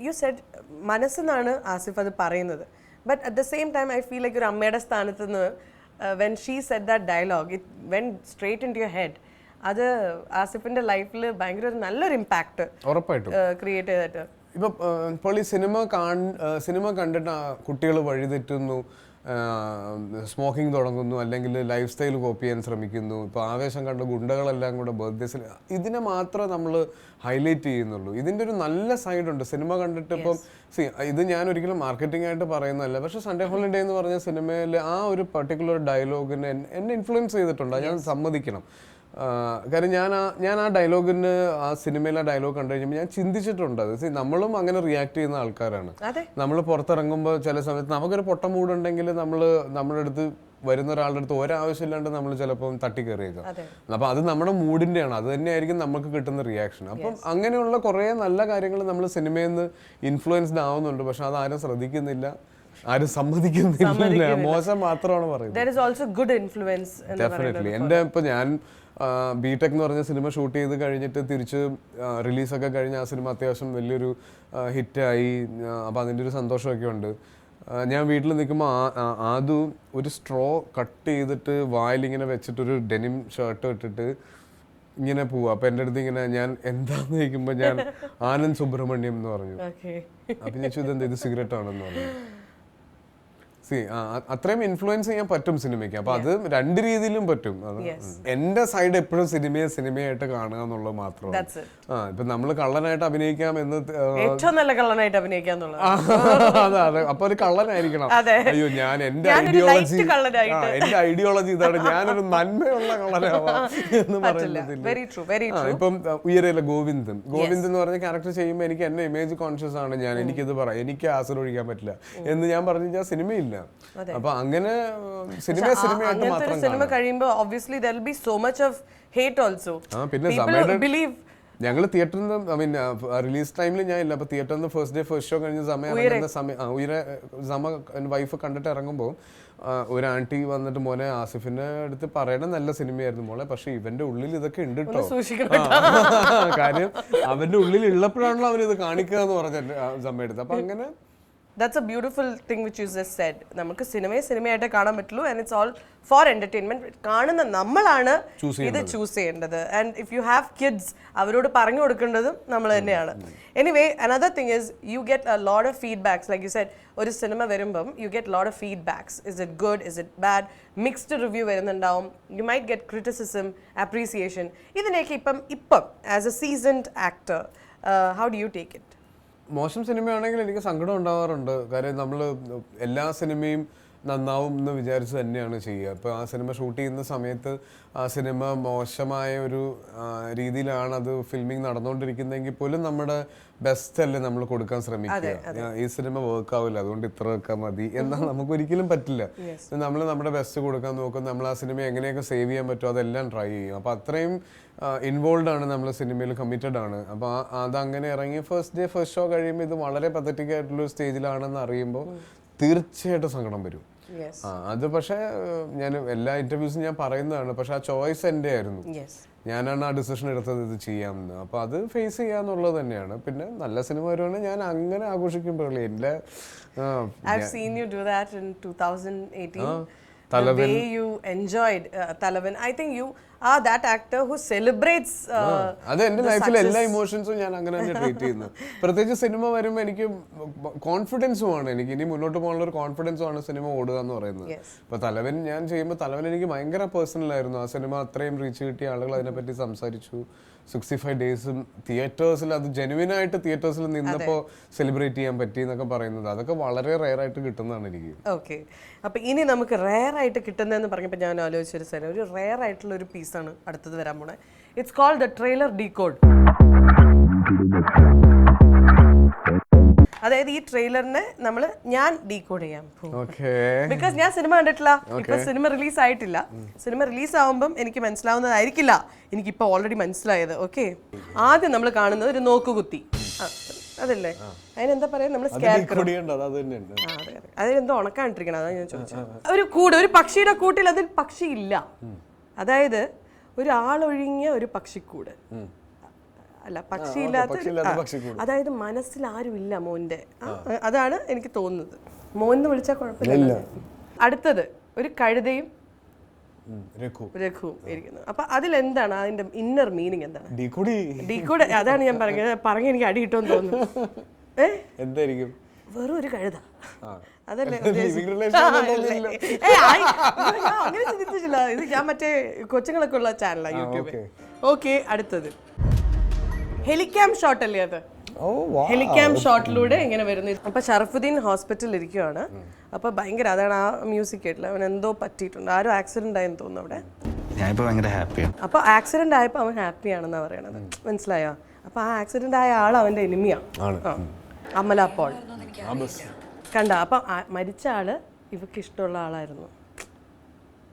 you said മനസ്സെന്നാണ് ആസിഫ് അത് പറയുന്നത്. But at the same time I feel like ഒരു അമ്മയുടെ സ്ഥാനത്ത് നിന്ന് when she said that dialogue it went straight into your head. അത് ആസിഫിന്റെ ലൈഫിൽ ഭയങ്കര ഒരു നല്ലൊരു ഇമ്പാക്ട് ക്രിയേറ്റ് ചെയ്തിട്ട്. ഇപ്പോൾ ഈ സിനിമ കണ്ടിട്ട് കുട്ടികൾ വഴിതെറ്റുന്നു, സ്മോക്കിംഗ് തുടങ്ങുന്നു, അല്ലെങ്കിൽ ലൈഫ് സ്റ്റൈൽ കോപ്പി ചെയ്യാൻ ശ്രമിക്കുന്നു. ഇപ്പോൾ ആവേശം കണ്ട ഗുണ്ടകളെല്ലാം കൂടെ ബർത്ത്ഡേസിൽ ഇതിനെ മാത്രമേ നമ്മൾ ഹൈലൈറ്റ് ചെയ്യുന്നുള്ളൂ. ഇതിൻ്റെ ഒരു നല്ല സൈഡുണ്ട് സിനിമ കണ്ടിട്ട്. ഇപ്പം ഇത് ഞാൻ ഒരിക്കലും മാർക്കറ്റിംഗ് ആയിട്ട് പറയുന്നതല്ല, പക്ഷേ സൺഡേ ഹോളിഡേ എന്ന് പറഞ്ഞ സിനിമയിൽ ആ ഒരു പർട്ടിക്കുലർ ഡയലോഗിനെ എന്നെ ഇൻഫ്ലുവൻസ് ചെയ്തിട്ടുണ്ട്, ഞാൻ സമ്മതിക്കണം. കാര്യം ഞാൻ ആ ഡയലോഗിന് ആ സിനിമയിലെ ഡയലോഗ് കണ്ടു കഴിഞ്ഞപ്പോൾ ഞാൻ ചിന്തിച്ചിട്ടുണ്ട്. അത് നമ്മളും അങ്ങനെ റിയാക്ട് ചെയ്യുന്ന ആൾക്കാരാണ്. നമ്മൾ പുറത്തിറങ്ങുമ്പോൾ ചില സമയത്ത് നമുക്കൊരു പൊട്ട മൂടുണ്ടെങ്കിൽ നമ്മുടെ അടുത്ത് വരുന്ന ഒരാളുടെ അടുത്ത് ഒരാവശ്യമില്ലാണ്ട് നമ്മൾ ചിലപ്പം തട്ടിക്കയറിയേക്കാം. അപ്പം അത് നമ്മുടെ മൂഡിൻ്റെയാണ്, അത് തന്നെയായിരിക്കും നമുക്ക് കിട്ടുന്ന റിയാക്ഷൻ. അപ്പം അങ്ങനെയുള്ള കുറേ നല്ല കാര്യങ്ങൾ നമ്മൾ സിനിമയിൽ നിന്ന് ഇൻഫ്ലുവൻസ്ഡ് ആവുന്നുണ്ട്, പക്ഷെ അത് ആരും ശ്രദ്ധിക്കുന്നില്ല, ആരും സമ്മതിക്കുന്നില്ല, മോശം മാത്രമാണ് പറയുന്നത്. ഡെഫിനറ്റ്ലി. എൻ്റെ ഇപ്പം ഞാൻ ബിടെക് എന്ന് പറഞ്ഞ സിനിമ ഷൂട്ട് ചെയ്ത് കഴിഞ്ഞിട്ട് തിരിച്ച് റിലീസൊക്കെ കഴിഞ്ഞ് ആ സിനിമ അത്യാവശ്യം വലിയൊരു ഹിറ്റായി. അപ്പോൾ അതിൻ്റെ ഒരു സന്തോഷമൊക്കെ ഉണ്ട്. ഞാൻ വീട്ടിൽ നിൽക്കുമ്പോൾ ആദ്യം ഒരു സ്ട്രോ കട്ട് ചെയ്തിട്ട് വായിലിങ്ങനെ വെച്ചിട്ടൊരു ഡെനിം ഷർട്ട് ഇട്ടിട്ട് ഇങ്ങനെ പോവാ. അപ്പം എൻ്റെ അടുത്ത് ഇങ്ങനെ ഞാൻ എന്താന്ന് ചോദിക്കുമ്പോൾ ഞാൻ ആനന്ദ് സുബ്രഹ്മണ്യം എന്ന് പറഞ്ഞു. അപ്പം ഞാൻ ചോദിച്ചത് ഇത് സിഗരറ്റ് ആണെന്ന് പറഞ്ഞു. അത്രയും ഇൻഫ്ലുവൻസ് ചെയ്യാൻ പറ്റും സിനിമയ്ക്ക്. അപ്പൊ അത് രണ്ട് രീതിയിലും പറ്റും. എന്റെ സൈഡ് എപ്പോഴും സിനിമയായിട്ട് കാണുക എന്നുള്ളത് മാത്രമാണ്. ഇപ്പൊ നമ്മള് കള്ളനായിട്ട് അഭിനയിക്കാം എന്ന് ഏറ്റവും നല്ല കള്ളനായിട്ട് അഭിനയിക്കാം. അതെ, അപ്പൊ ഒരു കള്ളനായിരിക്കണം. അയ്യോ ഞാൻ എന്റെ ഐഡിയോളജി ഇതാണ്, ഞാനൊരു നന്മയുള്ള കള്ളനാവാം എന്ന് പറയുന്നതില്ല. ഇപ്പം ഉയരയിലെ ഗോവിന്ദ് എന്ന് പറഞ്ഞ ക്യാരക്ടർ ചെയ്യുമ്പോൾ എനിക്ക് എന്റെ ഇമേജ് കോൺഷ്യസ് ആണ് ഞാൻ. എനിക്കിത് പറയാം, എനിക്ക് ആസിഡ് ഒഴിക്കാൻ പറ്റില്ല എന്ന് ഞാൻ പറഞ്ഞു കഴിഞ്ഞാൽ സിനിമയില്ല. അപ്പൊ അങ്ങനെ സിനിമയായിട്ട് മാത്രം സിനിമ കഴിയുമ്പോൾ obviously there will be so much of hate also. പിന്നെ ഞങ്ങൾ തിയേറ്ററിൽ നിന്ന് റിലീസ് ടൈമിൽ ഞാൻ ഇല്ല. അപ്പൊ തിയേറ്ററിൽ നിന്ന് ഫസ്റ്റ് ഷോ കഴിഞ്ഞ സമയം വൈഫ് കണ്ടിട്ട് ഇറങ്ങുമ്പോൾ ഒരു ആന്റി വന്നിട്ട് മോനെ ആസിഫിന്റെ അടുത്ത് പറയണ നല്ല സിനിമയായിരുന്നു മോളെ, പക്ഷെ ഇവന്റെ ഉള്ളിൽ ഇതൊക്കെ ഉണ്ട് കേട്ടോ. കാര്യം അവന്റെ ഉള്ളിൽ ഉള്ളപ്പോഴാണല്ലോ അവൻ ഇത് കാണിക്കുക എന്ന് പറഞ്ഞ സമയം എടുത്ത്. അപ്പൊ അങ്ങനെ that's a beautiful thing which you just said. നമുക്ക് സിനിമയായിട്ടേ കാണാൻ പറ്റുള്ളൂ and it's all for entertainment. കാണുന്ന നമ്മളാണ് ഇത് ചൂസ് ചെയ്യേണ്ടത്. And if you have kids, അവരോട് പറഞ്ഞു കൊടുക്കേണ്ടതും നമ്മൾ തന്നെയാണ്. Anyway, another thing is you get a lot of feedbacks. Like you said, ഒരു സിനിമ വരുമ്പം you get a lot of feedbacks. Is it good? Is it bad? Mixed review വരുന്നുണ്ടാവും. You might get criticism, appreciation. ഇതിനൊക്കെ ഇപ്പം as a seasoned actor, how do you take it? മോശം സിനിമയാണെങ്കിൽ എനിക്ക് സങ്കടം ഉണ്ടാവാറുണ്ട്. കാര്യം നമ്മൾ എല്ലാ സിനിമയും നന്നാവും എന്ന് വിചാരിച്ച് തന്നെയാണ് ചെയ്യുക. ഇപ്പോൾ ആ സിനിമ ഷൂട്ട് ചെയ്യുന്ന സമയത്ത് ആ സിനിമ മോശമായ ഒരു രീതിയിലാണ് അത് ഫിൽമിങ് നടന്നുകൊണ്ടിരിക്കുന്നതെങ്കിൽ പോലും നമ്മുടെ ബെസ്റ്റ് അല്ലേ നമ്മൾ കൊടുക്കാൻ ശ്രമിക്കുക. ഈ സിനിമ വർക്ക് ആവില്ല, അതുകൊണ്ട് ഇത്ര വെക്കാൻ മതി എന്നാൽ നമുക്ക് ഒരിക്കലും പറ്റില്ല. നമ്മൾ നമ്മുടെ ബെസ്റ്റ് കൊടുക്കാൻ നോക്കും. നമ്മൾ ആ സിനിമ എങ്ങനെയൊക്കെ സേവ് ചെയ്യാൻ പറ്റുമോ അതെല്ലാം ട്രൈ ചെയ്യും. അപ്പോൾ അത്രയും ഇൻവോൾവ് ആണ് നമ്മൾ സിനിമയിൽ, കമ്മിറ്റഡ് ആണ്. അപ്പോൾ അതങ്ങനെ ഇറങ്ങി ഫസ്റ്റ് ഡേ ഫസ്റ്റ് ഷോ കഴിയുമ്പോൾ ഇത് വളരെ പത്തറ്റിക് ആയിട്ടുള്ളൊരു സ്റ്റേജിലാണെന്ന് അറിയുമ്പോൾ തീർച്ചയായിട്ടും സങ്കടം വരും. അത് പക്ഷേ ഞാൻ എല്ലാ ഇന്റർവ്യൂസും ഞാൻ പറയുന്നതാണ്. പക്ഷെ ആ ചോയ്സ് എൻ്റെ ആയിരുന്നു. ഞാനാണ് ആ ഡിസിഷൻ എടുത്തത് ഇത് ചെയ്യാമെന്ന്. അപ്പോൾ അത് ഫേസ് ചെയ്യാന്നുള്ളത് തന്നെയാണ്. പിന്നെ നല്ല സിനിമ വരുവാണെങ്കിൽ ഞാൻ അങ്ങനെ ആഘോഷിക്കുമ്പോഴേ എൻ്റെ I've seen you do that in 2018. The way you enjoyed Talavan. I think you are that actor who celebrates അത് എൻ്റെ ലൈഫിലെ എല്ലാ ഇമോഷൻസും ഞാൻ അങ്ങനെ തന്നെ ട്രീറ്റ് ചെയ്യുന്നു. പ്രത്യേകിച്ച് സിനിമ വരുമ്പോൾ എനിക്ക് കോൺഫിഡൻസും ആണ്, എനിക്ക് ഇനി മുന്നോട്ട് പോകാനുള്ള ഒരു കോൺഫിഡൻസും ആണ് സിനിമ ഓടുക എന്ന് പറയുന്നത്. ഇപ്പോൾ തലവൻ ഞാൻ ചെയ്യുമ്പോൾ തലവൻ എനിക്ക് ഭയങ്കര പേഴ്സണൽ ആയിരുന്നു. ആ സിനിമ അത്രയും റീച്ച് കിട്ടിയ ആളുകൾ അതിനെപ്പറ്റി സംസാരിച്ചു. 65 ഡേയ്സും തിയേറ്റേഴ്സിൽ അത് ജെനുവിനായിട്ട് തിയേറ്റേഴ്സിൽ നിന്നപ്പോൾ സെലിബ്രേറ്റ് ചെയ്യാൻ പറ്റി എന്നൊക്കെ പറയുന്നത് അതൊക്കെ വളരെ റെയർ ആയിട്ട് കിട്ടുന്നതാണ് എനിക്ക്. ഓക്കെ, അപ്പോൾ ഇനി നമുക്ക് റെയർ ആയിട്ട് കിട്ടുന്നതെന്ന് പറഞ്ഞപ്പോൾ ഞാൻ ആലോചിച്ചൊരു സ്ഥലം, ഒരു റെയർ ആയിട്ടുള്ള ഒരു പീസാണ് അടുത്തത് വരാൻ പോണേ. It's called the trailer decode. അതായത് ഈ ട്രെയിലറിനെ ഞാൻ ഡീകോഡ് ചെയ്യാൻ പോകും. ബിക്കോസ് ഞാൻ സിനിമ കണ്ടിട്ടില്ല, ഇപ്പൊ സിനിമ റിലീസ് ആയിട്ടില്ല. സിനിമ റിലീസ് ആവുമ്പം എനിക്ക് മനസ്സിലാവുന്നതായിരിക്കില്ല എനിക്കിപ്പോ ഓൾറെഡി മനസ്സിലായത്. ഓക്കെ, ആദ്യം നമ്മൾ കാണുന്നത് ഒരു നോക്കുകുത്തി, അതല്ലേ? അതിനെന്താ പറയാ, നമ്മൾ അതിലെന്തോ ഉണക്കാണ്ടിരിക്കണം, അതാണ് ഞാൻ ചോദിച്ചത്. ഒരു കൂട്, ഒരു പക്ഷിയുടെ കൂട്ടിൽ അതിൽ പക്ഷിയില്ല. അതായത് ഒരു ആളൊഴിഞ്ഞ ഒരു പക്ഷിക്കൂട്, അല്ല പക്ഷിയില്ലാത്ത, അതായത് മനസ്സിൽ ആരും ഇല്ല മോന്റെ. അതാണ് എനിക്ക് തോന്നുന്നത്. മോന്ന് വിളിച്ചാൽ കുഴപ്പമില്ല. അടുത്തത് ഒരു കഴുതയും രഘുവും ഇരിക്കുന്നു. അപ്പൊ അതിലെന്താണ് അതിന്റെ ഇന്നർ മീനിങ് എന്താണ്? ഡീകോഡ്. അതാണ് ഞാൻ പറഞ്ഞ എനിക്ക് അടി കിട്ടുമെന്ന് തോന്നുന്നു. എന്തായിരിക്കും? വെറും ഒരു കഴുത, അതല്ലേ? അങ്ങനെ ചിന്തിച്ചില്ല. ഇത് ഞാൻ മറ്റേ കൊച്ചുങ്ങളൊക്കെ ഉള്ള ചാനലാണ്, യൂട്യൂബിൽ. ഓക്കെ, അടുത്തത് ഹെലിക്യാം ഷോട്ട് അല്ലേ? അത് ഹെലിക്യാം ഷോട്ടിലൂടെ ഇങ്ങനെ വരുന്നു. അപ്പൊ ഷറഫുദ്ദീൻ ഹോസ്പിറ്റലിൽ ഇരിക്കുവാണ്. അപ്പൊ ഭയങ്കര, അതാണ് ആ മ്യൂസിക് കേട്ടില്ല, അവൻ എന്തോ പറ്റിയിട്ടുണ്ട്, ആരും ആക്സിഡന്റ് ആയെന്ന് തോന്നുന്നു അവിടെ. അപ്പൊ ആക്സിഡന്റ് ആയപ്പോ അവൻ ഹാപ്പിയാണെന്നാ പറയണത്, മനസ്സിലായോ? അപ്പൊ ആ ആക്സിഡന്റ് ആയ ആൾ അവന്റെ എനിമിയാണ്, അമല പോൾ. കണ്ട, അപ്പൊ മരിച്ച ആള് ഇവക്ക് ഇഷ്ടമുള്ള ആളായിരുന്നു,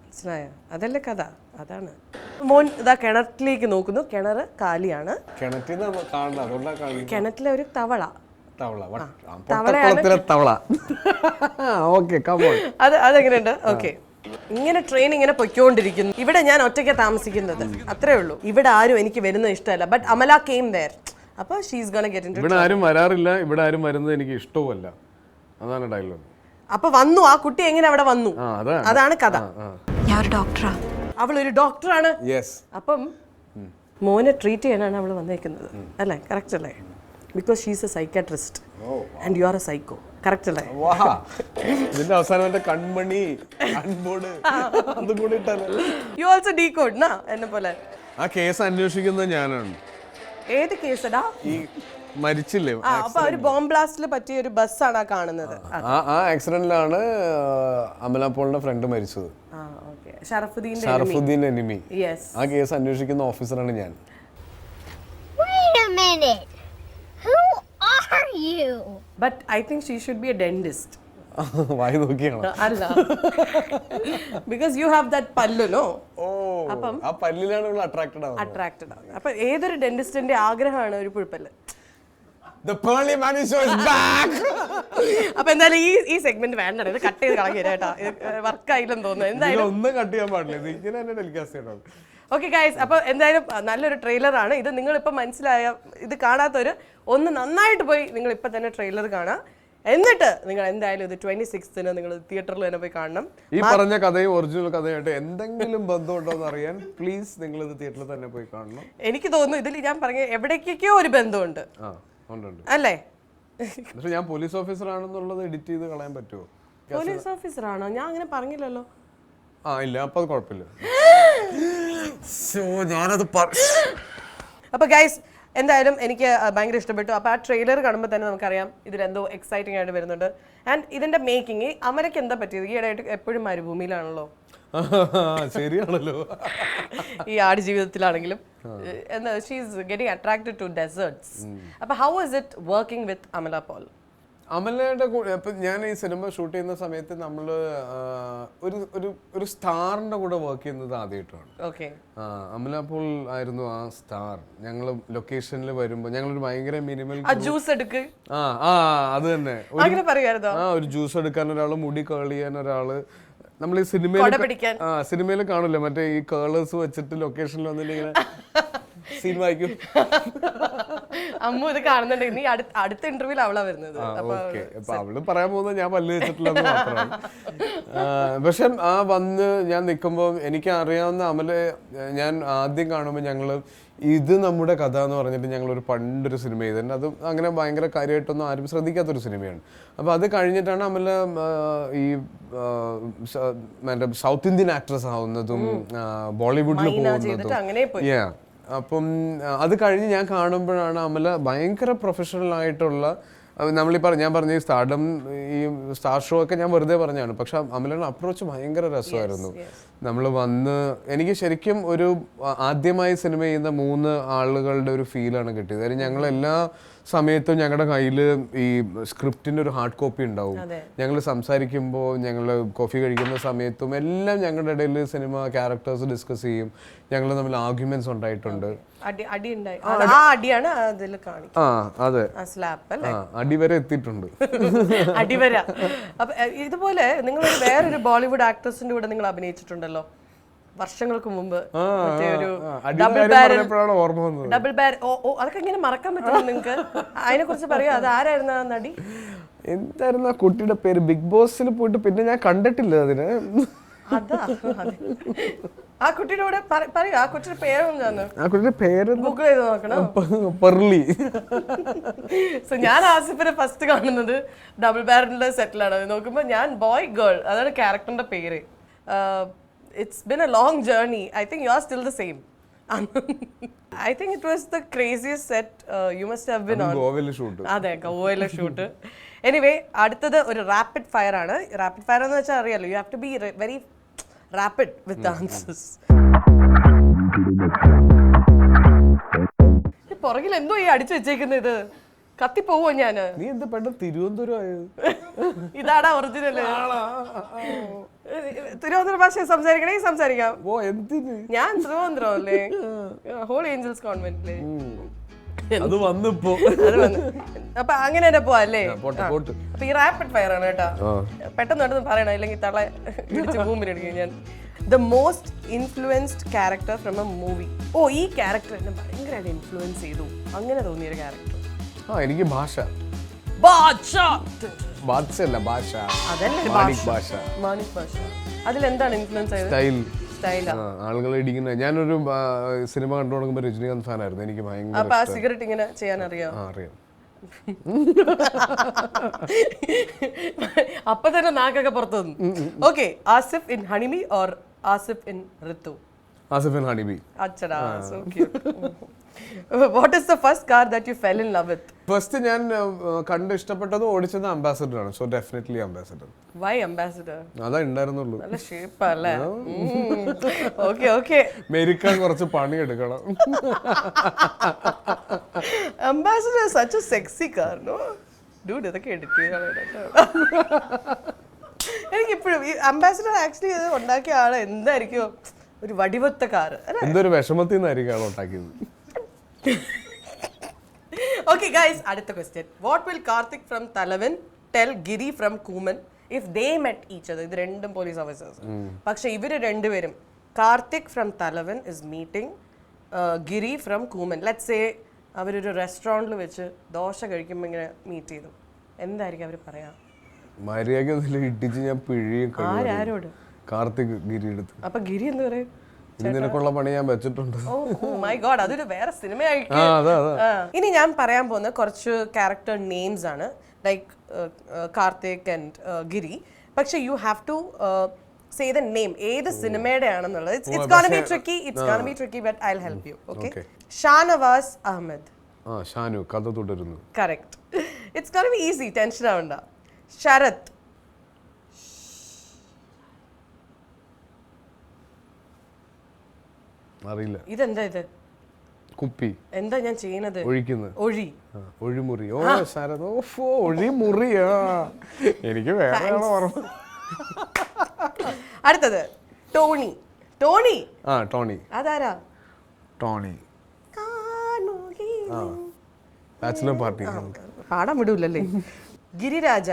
മനസ്സിലായോ? അതല്ലേ കഥ, അതാണ്. മോൻ ഇതാ കിണറ്റിലേക്ക് നോക്കുന്നു, കിണറ് കാലിയാണ്. കിണറ്റിലെ ഒരു തവള, അതെങ്ങനെയുണ്ട്? ഓക്കെ, ഇങ്ങനെ ട്രെയിൻ ഇങ്ങനെ പൊയ്ക്കൊണ്ടിരിക്കുന്നു. ഇവിടെ ഞാൻ ഒറ്റയ്ക്ക് താമസിക്കുന്നത്, അത്രേ ഉള്ളൂ. ഇവിടെ ആരും എനിക്ക് വരുന്നത് ഇഷ്ടമല്ല. But Amala came there. അപ്പൊ ഷീസ് ഗോണ ഗെറ്റ് ഇൻടു. ഇവിടെ ആരും വരാറില്ല, ഇവിടെ ആരും വരുന്നത് എനിക്ക് ഇഷ്ടവുമല്ല, അതാണ് ഡയലോഗ്. അപ്പൊ വന്നു ആ കുട്ടി, എങ്ങനെ അവിടെ വന്നു, അതാണ് കഥ. ഞാൻ ഒരു ഡോക്ടറാ, അവൾ ഒരു ഡോക്ടറാണ്. അപ്പം മോനെ ട്രീറ്റ് ചെയ്യാനാണ് അവൾ വന്നേക്കുന്നത്, അല്ലേ? കറക്റ്റ് അല്ലേ? Because she's A psychiatrist and you are A psycho, correct അല്ലേ? ഇതിന്റെ അവസാനം കൺമണി യു ഓൾസോ ഡീകോഡ് നാ എന്നെ പോലെ. ആ കേസ് അന്വേഷിക്കുന്നത് ഞാനാണ്. ഏത് കേസടാ? ഈ മരിച്ചില്ലേ? അപ്പൊ ഒരു ബോംബ് ബ്ലാസ്റ്റിൽ പറ്റിയ ഒരു ബസ്സാണ് ആ കാണുന്നത്. ആ ആക്സിഡന്റിലാണ് അമല പോളിന്റെ ഫ്രണ്ട് മരിച്ചത്. ഷറഫുദ്ദീന്റെ എനിമി. ആ കേസ് അന്വേഷിക്കുന്ന ഓഫീസറാണ് ഞാൻ. Wait a minute. Who are you? But I think she should be a dentist. വായി നോക്കിയാണോ? അല്ല, because you have that പല്ലു, no? അപ്പം ആ പല്ലിലാണ് അട്രാക്റ്റഡ് ആവുന്നത്. അപ്പൊ ഏതൊരു ഡെന്റിസ്റ്റിന്റെ ആഗ്രഹമാണ് ഒരു പുഴുപ്പല്ല്. The Pearly Money Show is back. അപ്പൊ എന്തായാലും ഈ സെഗ്മെന്റ് വേണ്ട, ഇത് കട്ട് ചെയ്ത് കളഞ്ഞു കേട്ടാ. വർക്ക് ആയില്ലെന്ന് തോന്നുന്നു. എന്തായാലും ഒന്നും കട്ട് ചെയ്യാൻ പാടില്ല, ഇത് ഇങ്ങനെ തന്നെ ടെലികാസ്റ്റ് ചെയ്യണം. ഓക്കെ ഗൈസ്, അപ്പോൾ എന്തായാലും നല്ലൊരു ട്രെയിലറാണ് ഇത്. നിങ്ങളിപ്പോൾ മനസ്സിലായ, ഇത് കാണാത്തവർ ഒന്ന് നന്നായിട്ട് പോയി നിങ്ങൾ ഇപ്പം തന്നെ ട്രെയിലർ കാണാം. എന്നിട്ട് നിങ്ങൾ എന്തായാലും ഇത് 26th നിങ്ങൾ തിയേറ്ററിൽ തന്നെ പോയി കാണണം. ഈ പറഞ്ഞ കഥയും ഒറിജിനൽ കഥയായിട്ട് എന്തെങ്കിലും ബന്ധമുണ്ടോ എന്ന് അറിയാൻ പ്ലീസ് നിങ്ങൾ ഇത് തിയേറ്ററിൽ തന്നെ പോയി കാണണം. എനിക്ക് തോന്നുന്നു ഇതിൽ ഞാൻ പറഞ്ഞ എവിടേക്കൊക്കെയോ ഒരു ബന്ധമുണ്ട് അല്ലേ? പക്ഷെ ഞാൻ പോലീസ് ഓഫീസർ ആണെന്നുള്ളത് എഡിറ്റ് ചെയ്ത് കളയാൻ പറ്റുമോ? പോലീസ് ഓഫീസർ ആണോ? ഞാൻ അങ്ങനെ പറഞ്ഞില്ലല്ലോ. ഇല്ല, അപ്പൊ അത് കുഴപ്പമില്ല. ഞാനത് അപ്പൊ ഗൈസ് എന്തായാലും എനിക്ക് ഭയങ്കര ഇഷ്ടപ്പെട്ടു. അപ്പോൾ ആ ട്രെയിലർ കാണുമ്പോൾ തന്നെ നമുക്കറിയാം ഇതിലെന്തോ എക്സൈറ്റിംഗ് ആയിട്ട് വരുന്നുണ്ട്. ആൻഡ് ഇതിന്റെ മേക്കിംഗ് അമലയ്ക്ക് എന്താ പറ്റിയത്? ഈയിടെയായിട്ട് എപ്പോഴും മരുഭൂമിയിലാണല്ലോ. ശരിയാണല്ലോ. ഈ ആട് ജീവിതത്തിലാണെങ്കിലും എന്താ she's getting attracted to deserts. അപ്പോൾ how is it working with Amala Paul? അമലയുടെ കൂടെ ഇപ്പം ഞാൻ ഈ സിനിമ ഷൂട്ട് ചെയ്യുന്ന സമയത്ത് നമ്മൾ ഒരു സ്റ്റാറിന്റെ കൂടെ വർക്ക് ചെയ്യുന്നത് ആദ്യമായിട്ടാണ്. ഓക്കെ. അമല പോൾ ആയിരുന്നു ആ സ്റ്റാർ. ഞങ്ങൾ ലൊക്കേഷനിൽ വരുമ്പോൾ ഞങ്ങളൊരു ഭയങ്കര മിനിമൽ ജ്യൂസ് എടുക്ക് അത് തന്നെ ഒരു ജ്യൂസ് എടുക്കാൻ ഒരാള്, മുടി കേൾ ചെയ്യാൻ ഒരാള്. നമ്മൾ ഈ സിനിമയിൽ കാണില്ല മറ്റേ ഈ കേളേഴ്സ് വെച്ചിട്ട് ലൊക്കേഷനിൽ വന്നിട്ട് ഇങ്ങനെ സീൻ വായിക്കും. അമ്മു ഇത് കാണുന്നുണ്ടെങ്കിൽ നീ അടുത്ത ഇന്റർവ്യൂല് അവളാ വരുന്നത്. അവള് പറയാൻ പോകുന്നത് ഞാൻ പല്ല് വെച്ചിട്ടില്ലെന്ന് മാത്രമാണ്. പക്ഷെ വന്ന് ഞാൻ നിൽക്കുമ്പോൾ എനിക്ക് അറിയാവുന്ന അമലെ ഞാൻ ആദ്യം കാണുമ്പോൾ ഞങ്ങള് ഇത് നമ്മുടെ കഥ എന്ന് പറഞ്ഞിട്ട് ഞങ്ങളൊരു പണ്ടൊരു സിനിമ ചെയ്തിട്ടുണ്ട്. അത് അങ്ങനെ ഭയങ്കര കാര്യമായിട്ടൊന്നും ആരും ശ്രദ്ധിക്കാത്തൊരു സിനിമയാണ്. അപ്പോൾ അത് കഴിഞ്ഞിട്ടാണ് അമല ഈ മറ്റേ സൗത്ത് ഇന്ത്യൻ ആക്ട്രസ് ആവുന്നതും ബോളിവുഡിൽ പോകുന്നതും. അപ്പം അത് കഴിഞ്ഞ് ഞാൻ കാണുമ്പോഴാണ് അമല ഭയങ്കര പ്രൊഫഷണൽ ആയിട്ടുള്ള, ഞാൻ പറഞ്ഞ ഈ സ്റ്റാർഡം ഈ സ്റ്റാർ ഷോ ഒക്കെ ഞാൻ വെറുതെ പറഞ്ഞാണ്. പക്ഷെ അമലയുടെ അപ്രോച്ച് ഭയങ്കര രസമായിരുന്നു. നമ്മൾ വന്ന് എനിക്ക് ശരിക്കും ഒരു ആദ്യമായി സിനിമ ചെയ്യുന്ന 3 ആളുകളുടെ ഒരു ഫീലാണ് കിട്ടിയത്. കാര്യം ഞങ്ങളെല്ലാ സമയത്തും ഞങ്ങളുടെ കയ്യിൽ ഈ സ്ക്രിപ്റ്റിൻ്റെ ഒരു ഹാർഡ് കോപ്പി ഉണ്ടാവും. ഞങ്ങൾ സംസാരിക്കുമ്പോൾ, ഞങ്ങൾ കോഫി കഴിക്കുന്ന സമയത്തും എല്ലാം ഞങ്ങളുടെ ഇടയിൽ സിനിമ ക്യാരക്ടേഴ്സ് ഡിസ്കസ് ചെയ്യും. ഞങ്ങൾ തമ്മിൽ ആർഗ്യുമെന്റ്സ് ഉണ്ടായിട്ടുണ്ട്. അടി വരെ എത്തിയിട്ടുണ്ട്. അടിവര. ഇതുപോലെ നിങ്ങൾ വേറൊരു ബോളിവുഡ് ആക്ട്രസിന്റെ കൂടെ നിങ്ങൾ അഭിനയിച്ചിട്ടുണ്ടല്ലോ വർഷങ്ങൾക്ക് മുമ്പ്. Double barrel. അതൊക്കെ ഇങ്ങനെ മറക്കാൻ പറ്റുമോ നിങ്ങൾക്ക്? അതിനെ കുറിച്ച് പറയാ. അത് ആരായിരുന്നു ആ നടി? എന്തായിരുന്നു ആ കുട്ടിയുടെ പേര്? ബിഗ് ബോസിൽ പോയിട്ട് പിന്നെ ഞാൻ കണ്ടിട്ടില്ല അതിന്. അതാ ആ കുട്ടിയുടെ കൂടെ പറയൂ. ആ കുട്ടിയുടെ പേരൊന്നും ആ കുട്ടിയുടെ പേര് ഗൂഗിൾ ചെയ്ത് നോക്കണം. പെർലി. സോ ഞാൻ ആസിഫിനെ ഫസ്റ്റ് കാണുന്നത് ഡബിൾ ബാരലിന്റെ സെറ്റിലാണ്. നോക്കുമ്പോ ഞാൻ ബോയ് ഗേൾ അതാണ് ക്യാരക്ടറിന്റെ പേര്. It's been a long journey. I think you are still the same. I think it was the craziest set you must have been on. ഗോവയിലെ ഷൂട്ട്. അതെ, ഗോവയിലെ ഷൂട്ട്. എനിവേ അടുത്തത് ഒരു റാപ്പിഡ് ഫയർ ആണ്. റാപ്പിഡ് ഫയർ എന്ന് വെച്ചാൽ അറിയാലോ, you have to be very rapid with answers. പുറകിൽ എന്തോ ഈ അടിച്ചു വെച്ചേക്കുന്നത്? ഇത് കത്തിപ്പോവോ? ഞാന് നീ എന്താ പെട്ടെന്ന് തിരുവനന്തപുരം ആയത്? ഇതാടാ ഒറിജിനൽ. തിരുവനന്തപുരം ഭാഷ സംസാരിക്കണേ സംസാരിക്കാം. ഞാൻ തിരുവനന്തപുരം അല്ലേ, ഹോൾ ഏഞ്ചൽസ് കോൺവെന്റിലെ. അത് വന്നിപ്പോ അപ്പൊ അങ്ങനെ തന്നെ പോവാല്ലേ? അപ്പൊ ഈ റാപ്പിഡ് ഫയർ ആണ് കേട്ടോ. പെട്ടെന്ന് പെട്ടെന്ന് പറയണം, ഇല്ലെങ്കിൽ തള ഇടിച്ച് ഭൂമിയിലെടുക്കും ഞാൻ. The most influenced character from A movie. ഈ ക്യാരക്ടർ എന്നെ ഭയങ്കരമായിട്ട് ഇൻഫ്ലുവൻസ് ചെയ്തു, അങ്ങനെ തോന്നിയൊരു ക്യാരക്ടർ. എനിക്ക് ഭാഷ. അതിലെന്താണ് ഇൻഫ്ലുവൻസ് ആയത്? ആളുകൾ ഇടിക്കുന്ന. ഞാനൊരു സിനിമ കണ്ടു തുടങ്ങുമ്പോൾ രജനീകാന്ത് ഫാൻ ആയിരുന്നു. എനിക്ക് ഭയങ്കര സിഗരറ്റ് ഇങ്ങനെ ചെയ്യാൻ അറിയാം. അപ്പൊ തന്നെ നാക്കൊക്കെ പുറത്തു വന്നു. Okay, Asif in Honey Bee or Asif in Rithu? Asif in Honey Bee. അച്ചടാ, so cute. What is the first car that you fell in love with? First ഞാൻ കണ്ട് ഇഷ്ടപ്പെട്ടത് ഓടിച്ചത് അംബാസഡർ ആണ്. So definitely ambassador. Why ambassador? അതാ ഉണ്ടായിരുന്നുള്ളൂ. നല്ല ഷേപ്പ് അല്ലേ? Okay okay. മെരിക്കാൻ കുറച്ച് പണി എടുക്കണം. Ambassador is such a sexy car, no? Dude, ഇതൊക്കെ എഡിറ്റ് ചെയ്യണം. എനിക്കിപ്പോഴും ഈ അംബാസഡർ ആക്ച്വലി ഇത് ഉണ്ടാക്കിയ ആള് എന്തായിരിക്കും ഒരു വടിവത്ത കാറ്. എന്തൊരു വിഷമത്തിൽ നിന്നായിരിക്കും ഉണ്ടാക്കിയത്. Okay guys, അടുത്ത question. What will Karthik from Talavan tell Giri from Kuman if they met each other? ഇത് രണ്ടും പോലീസ് ഓഫീസേഴ്സ്. പക്ഷെ ഇവര് രണ്ടുപേരും, Karthik from Thalavan is meeting Giri from Kooman. Let's say അവരൊരു റെസ്റ്റോറൻറ്റിൽ വെച്ച് ദോശ കഴിക്കുമ്പോൾ ഇങ്ങനെ മീറ്റ് ചെയ്തു. എന്തായിരിക്കും അവർ പറയാ? മര്യാദ ഇടിച്ച് ഞാൻ പിഴിയും ആരോട്? കാർത്തിക് ഗിരി എടുത്ത്. അപ്പൊ ഗിരി എന്ത് പറയും? നിനക്കുള്ള പണി ഞാൻ വെച്ചിട്ടുണ്ട്. മൈ ഗോഡ്, അതൊരു വേറെ സിനിമയായിട്ട്. ഇനി ഞാൻ പറയാൻ പോകുന്ന കുറച്ച് ക്യാരക്ടർ നെയിംസ് ആണ്, ലൈക്ക് കാർത്തിക് ആൻഡ് ഗിരി. പക്ഷെ you have to say the name, ഏത് സിനിമയുടെ ആണെന്നുള്ളത്. It's gonna be tricky but I will help you. Okay. Shanavas Ahmed. Shanu Katha Thudarunnu. Correct. It's gonna be easy, tension ആവണ്ട. ശരത്. അറിയില്ല. ഇതെന്താ ഇത്? കുപ്പി. എന്താ ഞാൻ ചെയ്യുന്നത്? ഒഴിക്കുന്നത്. ഒഴി. ഒഴിമുറി. ഓ ശരത്. ഓ ഒഴിമുറിയാ. എനിക്ക് വേറെ ഓർമ്മ. അടുത്തത് ടോണി. ടോണി. ടോണി. അതാരാ? ടോണി. Bachelor party. പാടാൻ വിടൂലല്ലേ. ഗിരിരാജ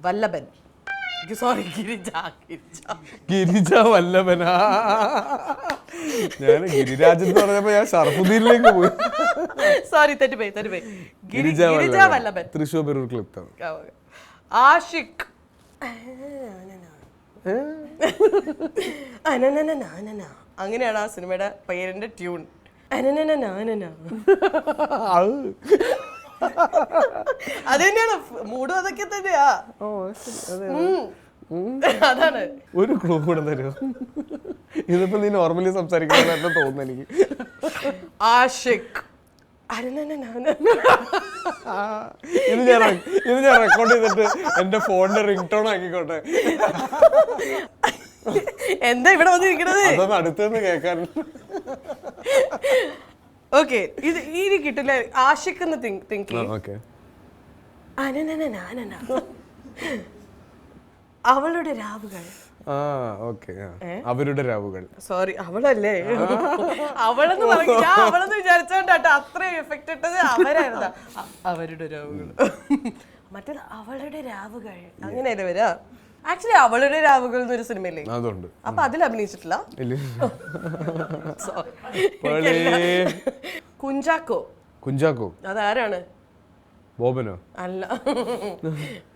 വല്ലഭൻ. സോറി, ഗിരിജ വല്ലഭനാ. ഞാൻ ഗിരിരാജൻ എന്ന് പറഞ്ഞപ്പോ ഞാൻ ഷർഫുദ്ദീനിലേക്ക് പോയി. സോറി, തെറ്റുപോയി. ഗിരിജ വല്ലഭൻ. തൃശ്ശൂർ പെരൂർ ക്ലിപ്പ്. ആഷിഖ്. അങ്ങനെയാണ് ആ സിനിമയുടെ പേരിന്റെ ട്യൂൺ. അത് തന്നെയാണ് മൂടും, അതൊക്കെ തന്നെയാ. അതാണ്. ഒരു ക്ലൂ കൂടെ തരുമോ? ഇതിപ്പോ നീ നോർമലി സംസാരിക്കുന്ന തോന്നുന്നു എനിക്ക്. ആഷിഖ്. ഇത് ഞാൻ റെക്കോർഡ് ചെയ്തിട്ട് എന്റെ ഫോണിന്റെ റിംഗ് ടോൺ ആക്കിക്കോട്ടെ. എന്താ ഇവിടെ വന്നിരിക്കണത്? അതൊന്ന് അടുത്തുനിന്ന് കേൾക്കാൻ. ഓക്കെ, ഇത് ഇനി കിട്ടില്ല. ആഷിഖ് എന്ന് തിങ്ക്. അവളുടെ രാവുകൾ. അവരുടെ രാവുകൾ. സോറി, അവളല്ലേ? അവളെന്ന് പറഞ്ഞു. ഞാൻ അവളെന്ന് വിചാരിച്ചോണ്ടാട്ടോ അത്രയും എഫക്ട് ഇട്ടത്. അവരായിരുന്ന അവരുടെ രാവുകൾ. മറ്റേത് അവളുടെ രാവുകൾ. അങ്ങനെയല്ലേ വരാ? ആക്ച്വലി അവളുടെ രാവുകൾ എന്നൊരു സിനിമയില്ലേ? അതുണ്ട്. അപ്പൊ അതിൽ അഭിനയിച്ചിട്ടില്ല. കുഞ്ചാക്കോ. അതാരാണ്? ബോബനോ? അല്ല.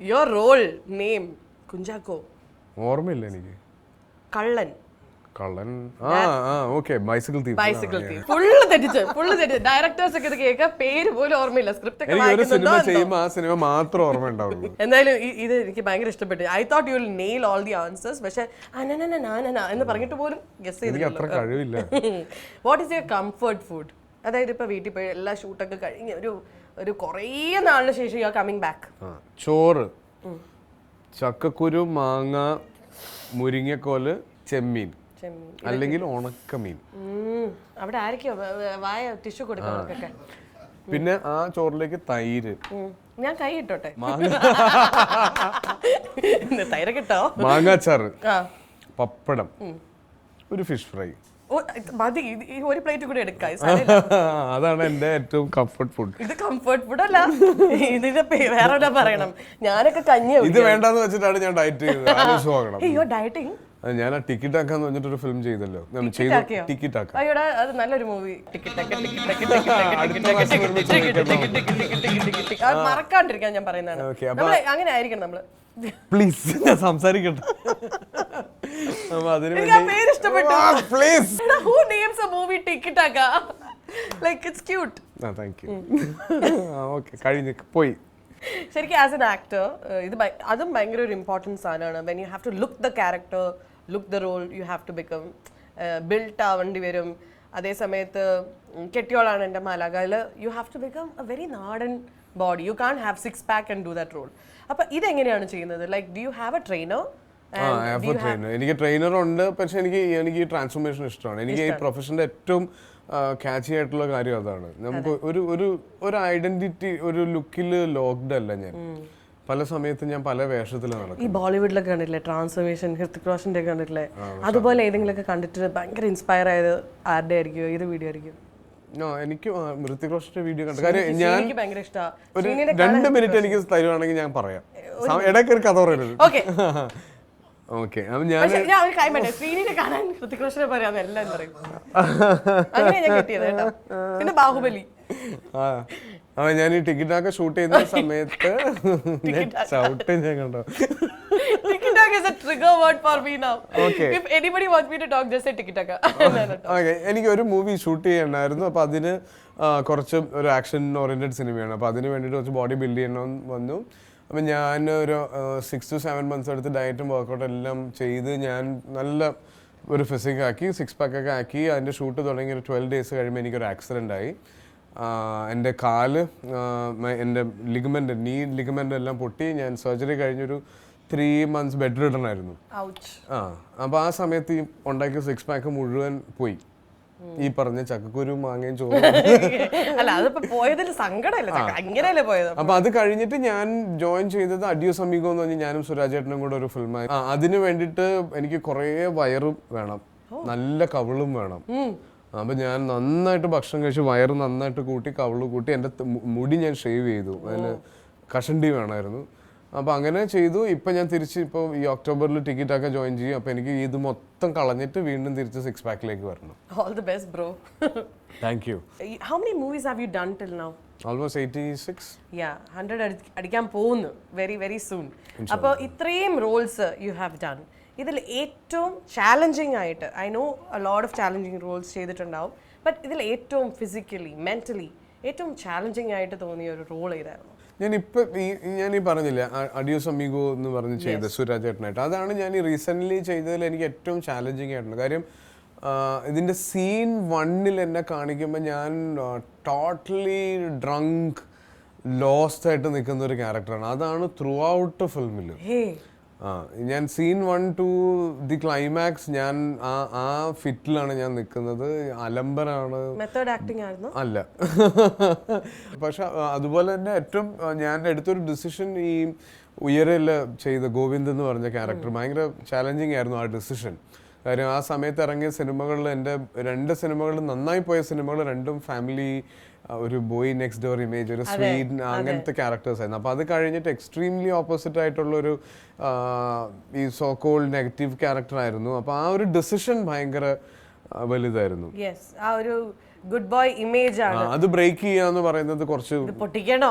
Your role name. കുഞ്ചാക്കോ. ഓർമ്മയില്ല എനിക്ക്. കള്ളൻ. Bicycle thief. ഫുള്ള് തെറ്റിച്ച്. ഡയറക്ടേഴ്സ് ഒക്കെ ഇത് കേൾക്കുക, പേര് പോലും ഓർമ്മയില്ല. സ്ക്രിപ്റ്റ് ഒക്കെ ആ സിനിമ മാത്രം ഓർമ്മ ഉണ്ടാവുള്ളൂ. എന്തായാലും ഇത് എനിക്ക് ഭയങ്കര ഇഷ്ടപ്പെട്ടു. I thought you will nail all the answers. പക്ഷെ എന്ന് പറഞ്ഞിട്ട് പോലും ഗസ് ചെയ്തില്ല. What is your comfort food? അതായത് ഇപ്പൊ വീട്ടിൽ പോയി എല്ലാ ഷൂട്ടൊക്കെ കഴിഞ്ഞ് ഒരു കുറേ നാളിന് ശേഷം യു ആർ കമ്മിങ് ബാക്ക്. ചോറ്, ചക്കക്കുരു, മാങ്ങ, മുരിങ്ങക്കോല്, ചെമ്മീൻ, അല്ലെങ്കിൽ ഉണക്കമീൻ. അവിടെ ആരൊക്കെയോ വായ ടിഷ്യൂ കൊടുക്കാനൊക്കെ. പിന്നെ ആ ചോറിലേക്ക് തൈര്. ഞാൻ കൈ ഇട്ടോട്ടെ? തൈരൊക്കെ ഇട്ടോ? മാങ്ങാച്ചാറ്, പപ്പടം, ഒരു ഫിഷ് ഫ്രൈ. മതി, ഒരു പ്ലേറ്റ് കൂടെ എടുക്കാം. അതാണ് എന്റെ ഏറ്റവും കംഫർട്ട് ഫുഡ്. ഇത് കംഫർട്ട് ഫുഡ് അല്ല, ഇതിന്റെ വേറെ പറയണം. ഞാനൊക്കെ കഞ്ഞി. ഇത് വേണ്ടെന്ന് വെച്ചിട്ടാണ് ഞാൻ ഡയറ്റ് ചെയ്തത്. അയ്യോ, ഡയറ്റിംഗ്. ഞാൻ ആ ടിക്കറ്റ് ആക്കാന്ന് പറഞ്ഞിട്ടൊരു ഫിലിം ചെയ്തല്ലോ. ടിക്കറ്റ് ആക്കാം. അയ്യോടാ, അത് നല്ലൊരു മൂവി. മറക്കാണ്ടിരിക്കാൻ ഞാൻ പറയുന്നതാണ്. അങ്ങനെ ആയിരിക്കണം നമ്മള്. പ്ലീസ്, ഞാൻ സംസാരിക്കട്ടെ. പേര് ഇഷ്ടപ്പെട്ടു. Who names a movie Ticket Taka? Like it's cute. Thank you. Okay, കഴിഞ്ഞു പോയി. ശരിക്കും ആസ് എൻ ആക്ടർ അതും ഭയങ്കര ഒരു ഇമ്പോർട്ടൻസ് സാധനമാണ്. When you have to look the character, look the role, you have to become built ആവേണ്ടി വരും. അതേ സമയത്ത് കെട്ടിയോളാണ് എൻ്റെ മാലാഖയിൽ, you have to become a very nadan body. You can't have 6 pack and do that role. അപ്പൊ ഇതെങ്ങനെയാണ് ചെയ്യുന്നത്? Like do you have a trainer? എനിക്ക് ട്രെയിനർ ഉണ്ട്, പക്ഷെ എനിക്ക് ഈ ട്രാൻസ്ഫോർമേഷൻ ഇഷ്ടമാണ്. എനിക്ക് ഈ പ്രൊഫഷന്റെ ഏറ്റവും ക്യാച്ചി ആയിട്ടുള്ള കാര്യം അതാണ്. നമുക്ക് ഒരു ഐഡന്റിറ്റി, ഒരു ലുക്കിൽ ലോക്ക്ഡ് അല്ല ഞാൻ. പല സമയത്ത് ഞാൻ പല വേഷത്തിൽ നടക്കും. ഈ ബോളിവുഡിലൊക്കെ കണ്ടിട്ടില്ലേ ട്രാൻസ്ഫോർമേഷൻ? ഹൃതിക് റോഷന്റെ ഒക്കെ കണ്ടിട്ടില്ലേ? അതുപോലെ ഏതെങ്കിലും ഒക്കെ കണ്ടിട്ട് ഭയങ്കര ഇൻസ്പയർ ആയത് ആരുടെ ആയിരിക്കും? ഏത് വീഡിയോ ആയിരിക്കും? എനിക്ക് ഹൃതിക് റോഷന്റെ വീഡിയോ കണ്ട കാര്യം ഞാൻ ഭയങ്കര ഇഷ്ടമാണ്. 2 മിനിറ്റ് എനിക്ക് തരുവാണെങ്കിൽ ഞാൻ പറയാം. ഇടയ്ക്ക് ഒരു കഥ പറയരുത്. ഓക്കെ, ഞാൻ ഒരു കാര്യം പറയട്ടെ, ശ്രീനിനെ കാണാൻ ഹൃതിക് റോഷനെ പറയാന്ന് എല്ലാവരും പറയും. അങ്ങനെ ഞാൻ കിട്ടിയത് കേട്ടോ. പിന്നെ ബാഹുബലി. അപ്പൊ ഞാൻ ഈ ടിക്കറ്റൊക്കെ ഷൂട്ട് ചെയ്യുന്ന സമയത്ത് ചവിട്ട് ഞാൻ കണ്ടോ. TikTok is a trigger word for me now. Okay. If anybody wants me to talk, just say TikTok. Okay, എനിക്ക് ഒരു മൂവി ഷൂട്ട് ചെയ്യണമായിരുന്നു. അപ്പോൾ അതിന് കുറച്ച് ഒരു ആക്ഷൻ ഓറിയൻറ്റഡ് സിനിമയാണ്. അപ്പോൾ അതിന് വേണ്ടിയിട്ട് കുറച്ച് ബോഡി ബിൽഡ് ചെയ്യണമെന്ന് വന്നു. അപ്പം ഞാൻ ഒരു 6 to 7 months എടുത്ത് ഡയറ്റും വർക്കൗട്ടും എല്ലാം ചെയ്ത് ഞാൻ നല്ല ഒരു ഫിസിക് ആക്കി, 6 pack ഒക്കെ ആക്കി. അതിൻ്റെ ഷൂട്ട് തുടങ്ങി ഒരു 12 days കഴിയുമ്പോൾ എനിക്കൊരു ആക്സിഡൻ്റ് ആയി. എൻ്റെ കാല്, എൻ്റെ ലിഗമെൻ്റ്, നീ ലിഗമെൻ്റ് എല്ലാം പൊട്ടി. ഞാൻ സർജറി കഴിഞ്ഞൊരു 3 months ബെഡ് റിഡൺ ആയിരുന്നു. അപ്പോൾ ആ സമയത്ത് ഈ ഉണ്ടാക്കിയ 6 pack മുഴുവൻ പോയി. ഈ പറഞ്ഞ ചക്കക്കുരു മാങ്ങയും ചോറും. അല്ല, അതിപ്പോ പോയതിൽ സങ്കടമല്ല, അങ്ങനെയല്ലേ പോയത്. അപ്പൊ അത് കഴിഞ്ഞിട്ട് ഞാൻ ജോയിൻ ചെയ്തത് അഡിയോസ് അമീഗോ എന്ന് പറഞ്ഞ് ഞാനും സുരാജേട്ടനും കൂടെ ഒരു ഫിലിമായി. അതിന് വേണ്ടിയിട്ട് എനിക്ക് കുറേ വയറും വേണം, നല്ല കവിളും വേണം. അപ്പൊ ഞാൻ നന്നായിട്ട് ഭക്ഷണം കഴിച്ച് വയറ് നന്നായിട്ട് കൂട്ടി, കവിള് കൂട്ടി, എൻ്റെ മുടി ഞാൻ ഷേവ് ചെയ്തു. അതിന് കഷണ്ടി വേണമായിരുന്നു. അപ്പോൾ അങ്ങനെ ചെയ്തു. ഇപ്പം ഞാൻ തിരിച്ച് ഇപ്പോൾ ഈ ഒക്ടോബറിൽ ടിക്കറ്റൊക്കെ ജോയിൻ ചെയ്യും. അപ്പോൾ എനിക്ക് ഇത് മൊത്തം കളഞ്ഞിട്ട് വീണ്ടും തിരിച്ച് 6 packലേക്ക് വരണം. All the best, bro. Thank you. How many movies have you done till now? Almost 86. Yeah, 100 അടിക്കാൻ പോകുന്നു very very soon. അപ്പോൾ ഇത്രയും റോൾസ് യു ഹാവ് ഡൺ, ഇതിൽ ഏറ്റവും ചാലഞ്ചിങ് ആയിട്ട്, I know a lot of challenging roles ചെയ്തിട്ടുണ്ടാവും, ബട്ട് ഇതിൽ ഏറ്റവും ഫിസിക്കലി മെൻ്റലി ഏറ്റവും ചാലഞ്ചിങ് ആയിട്ട് തോന്നിയ ഒരു റോൾ ഏതായിരുന്നു? ഞാൻ ഈ പറഞ്ഞില്ല, അഡിയോസ് അമീഗോ എന്ന് പറഞ്ഞ് ചെയ്ത സുരാജേട്ടനായിട്ട്, അതാണ് ഞാൻ ഈ റീസെൻ്റ്ലി ചെയ്തതിൽ എനിക്ക് ഏറ്റവും ചാലഞ്ചിങ് ആയിട്ടുണ്ട്. കാര്യം ഇതിൻ്റെ സീൻ 1 എന്നെ കാണിക്കുമ്പോൾ ഞാൻ ടോട്ടലി ഡ്രങ്ക് ലോസ്റ്റ് ആയിട്ട് നിൽക്കുന്ന ഒരു ക്യാരക്ടറാണ്. അതാണ് ത്രൂ ഔട്ട് ഫിലിമിൽ. ഞാൻ സീൻ 1 to ദി ക്ലൈമാക്സ് ഞാൻ ആ ഫിറ്റിലാണ് ഞാൻ നിൽക്കുന്നത്. അലമ്പനാണ്. മെത്തേഡ് ആക്ടിംഗ് ആയിരുന്നു അല്ല. പക്ഷെ അതുപോലെ തന്നെ ഏറ്റവും ഞാൻ എടുത്തൊരു ഡിസിഷൻ, ഈ ഉയരയിൽ ചെയ്ത ഗോവിന്ദ് എന്ന് പറഞ്ഞ ക്യാരക്ടർ ഭയങ്കര ചാലഞ്ചിങ് ആയിരുന്നു ആ ഡിസിഷൻ. കാര്യം ആ സമയത്ത് ഇറങ്ങിയ സിനിമകളിൽ എൻ്റെ 2 സിനിമകൾ നന്നായി പോയ സിനിമകൾ 2ഉം ഫാമിലി, ഒരു ബോയ് നെക്സ്റ്റ് ഡോർ ഇമേജ്, ഒരു സ്വീറ്റ്, അങ്ങനത്തെ ക്യാരക്ടേഴ്സ് ആയിരുന്നു. അപ്പോൾ അത് കഴിഞ്ഞിട്ട് എക്സ്ട്രീംലി ഓപ്പോസിറ്റ് ആയിട്ടുള്ളൊരു ഈ സോ കോൾഡ് നെഗറ്റീവ് ക്യാരക്ടർ ആയിരുന്നു. അപ്പോൾ ആ ഒരു ഡിസിഷൻ ഭയങ്കര വലുതായിരുന്നു. ആ ഒരു ഗുഡ് ബോയ് ഇമേജ് ആണ്. അത് ബ്രേക്ക് ചെയ്യാന്ന് പറയുന്നത് കുറച്ച് പൊട്ടിക്കണോ?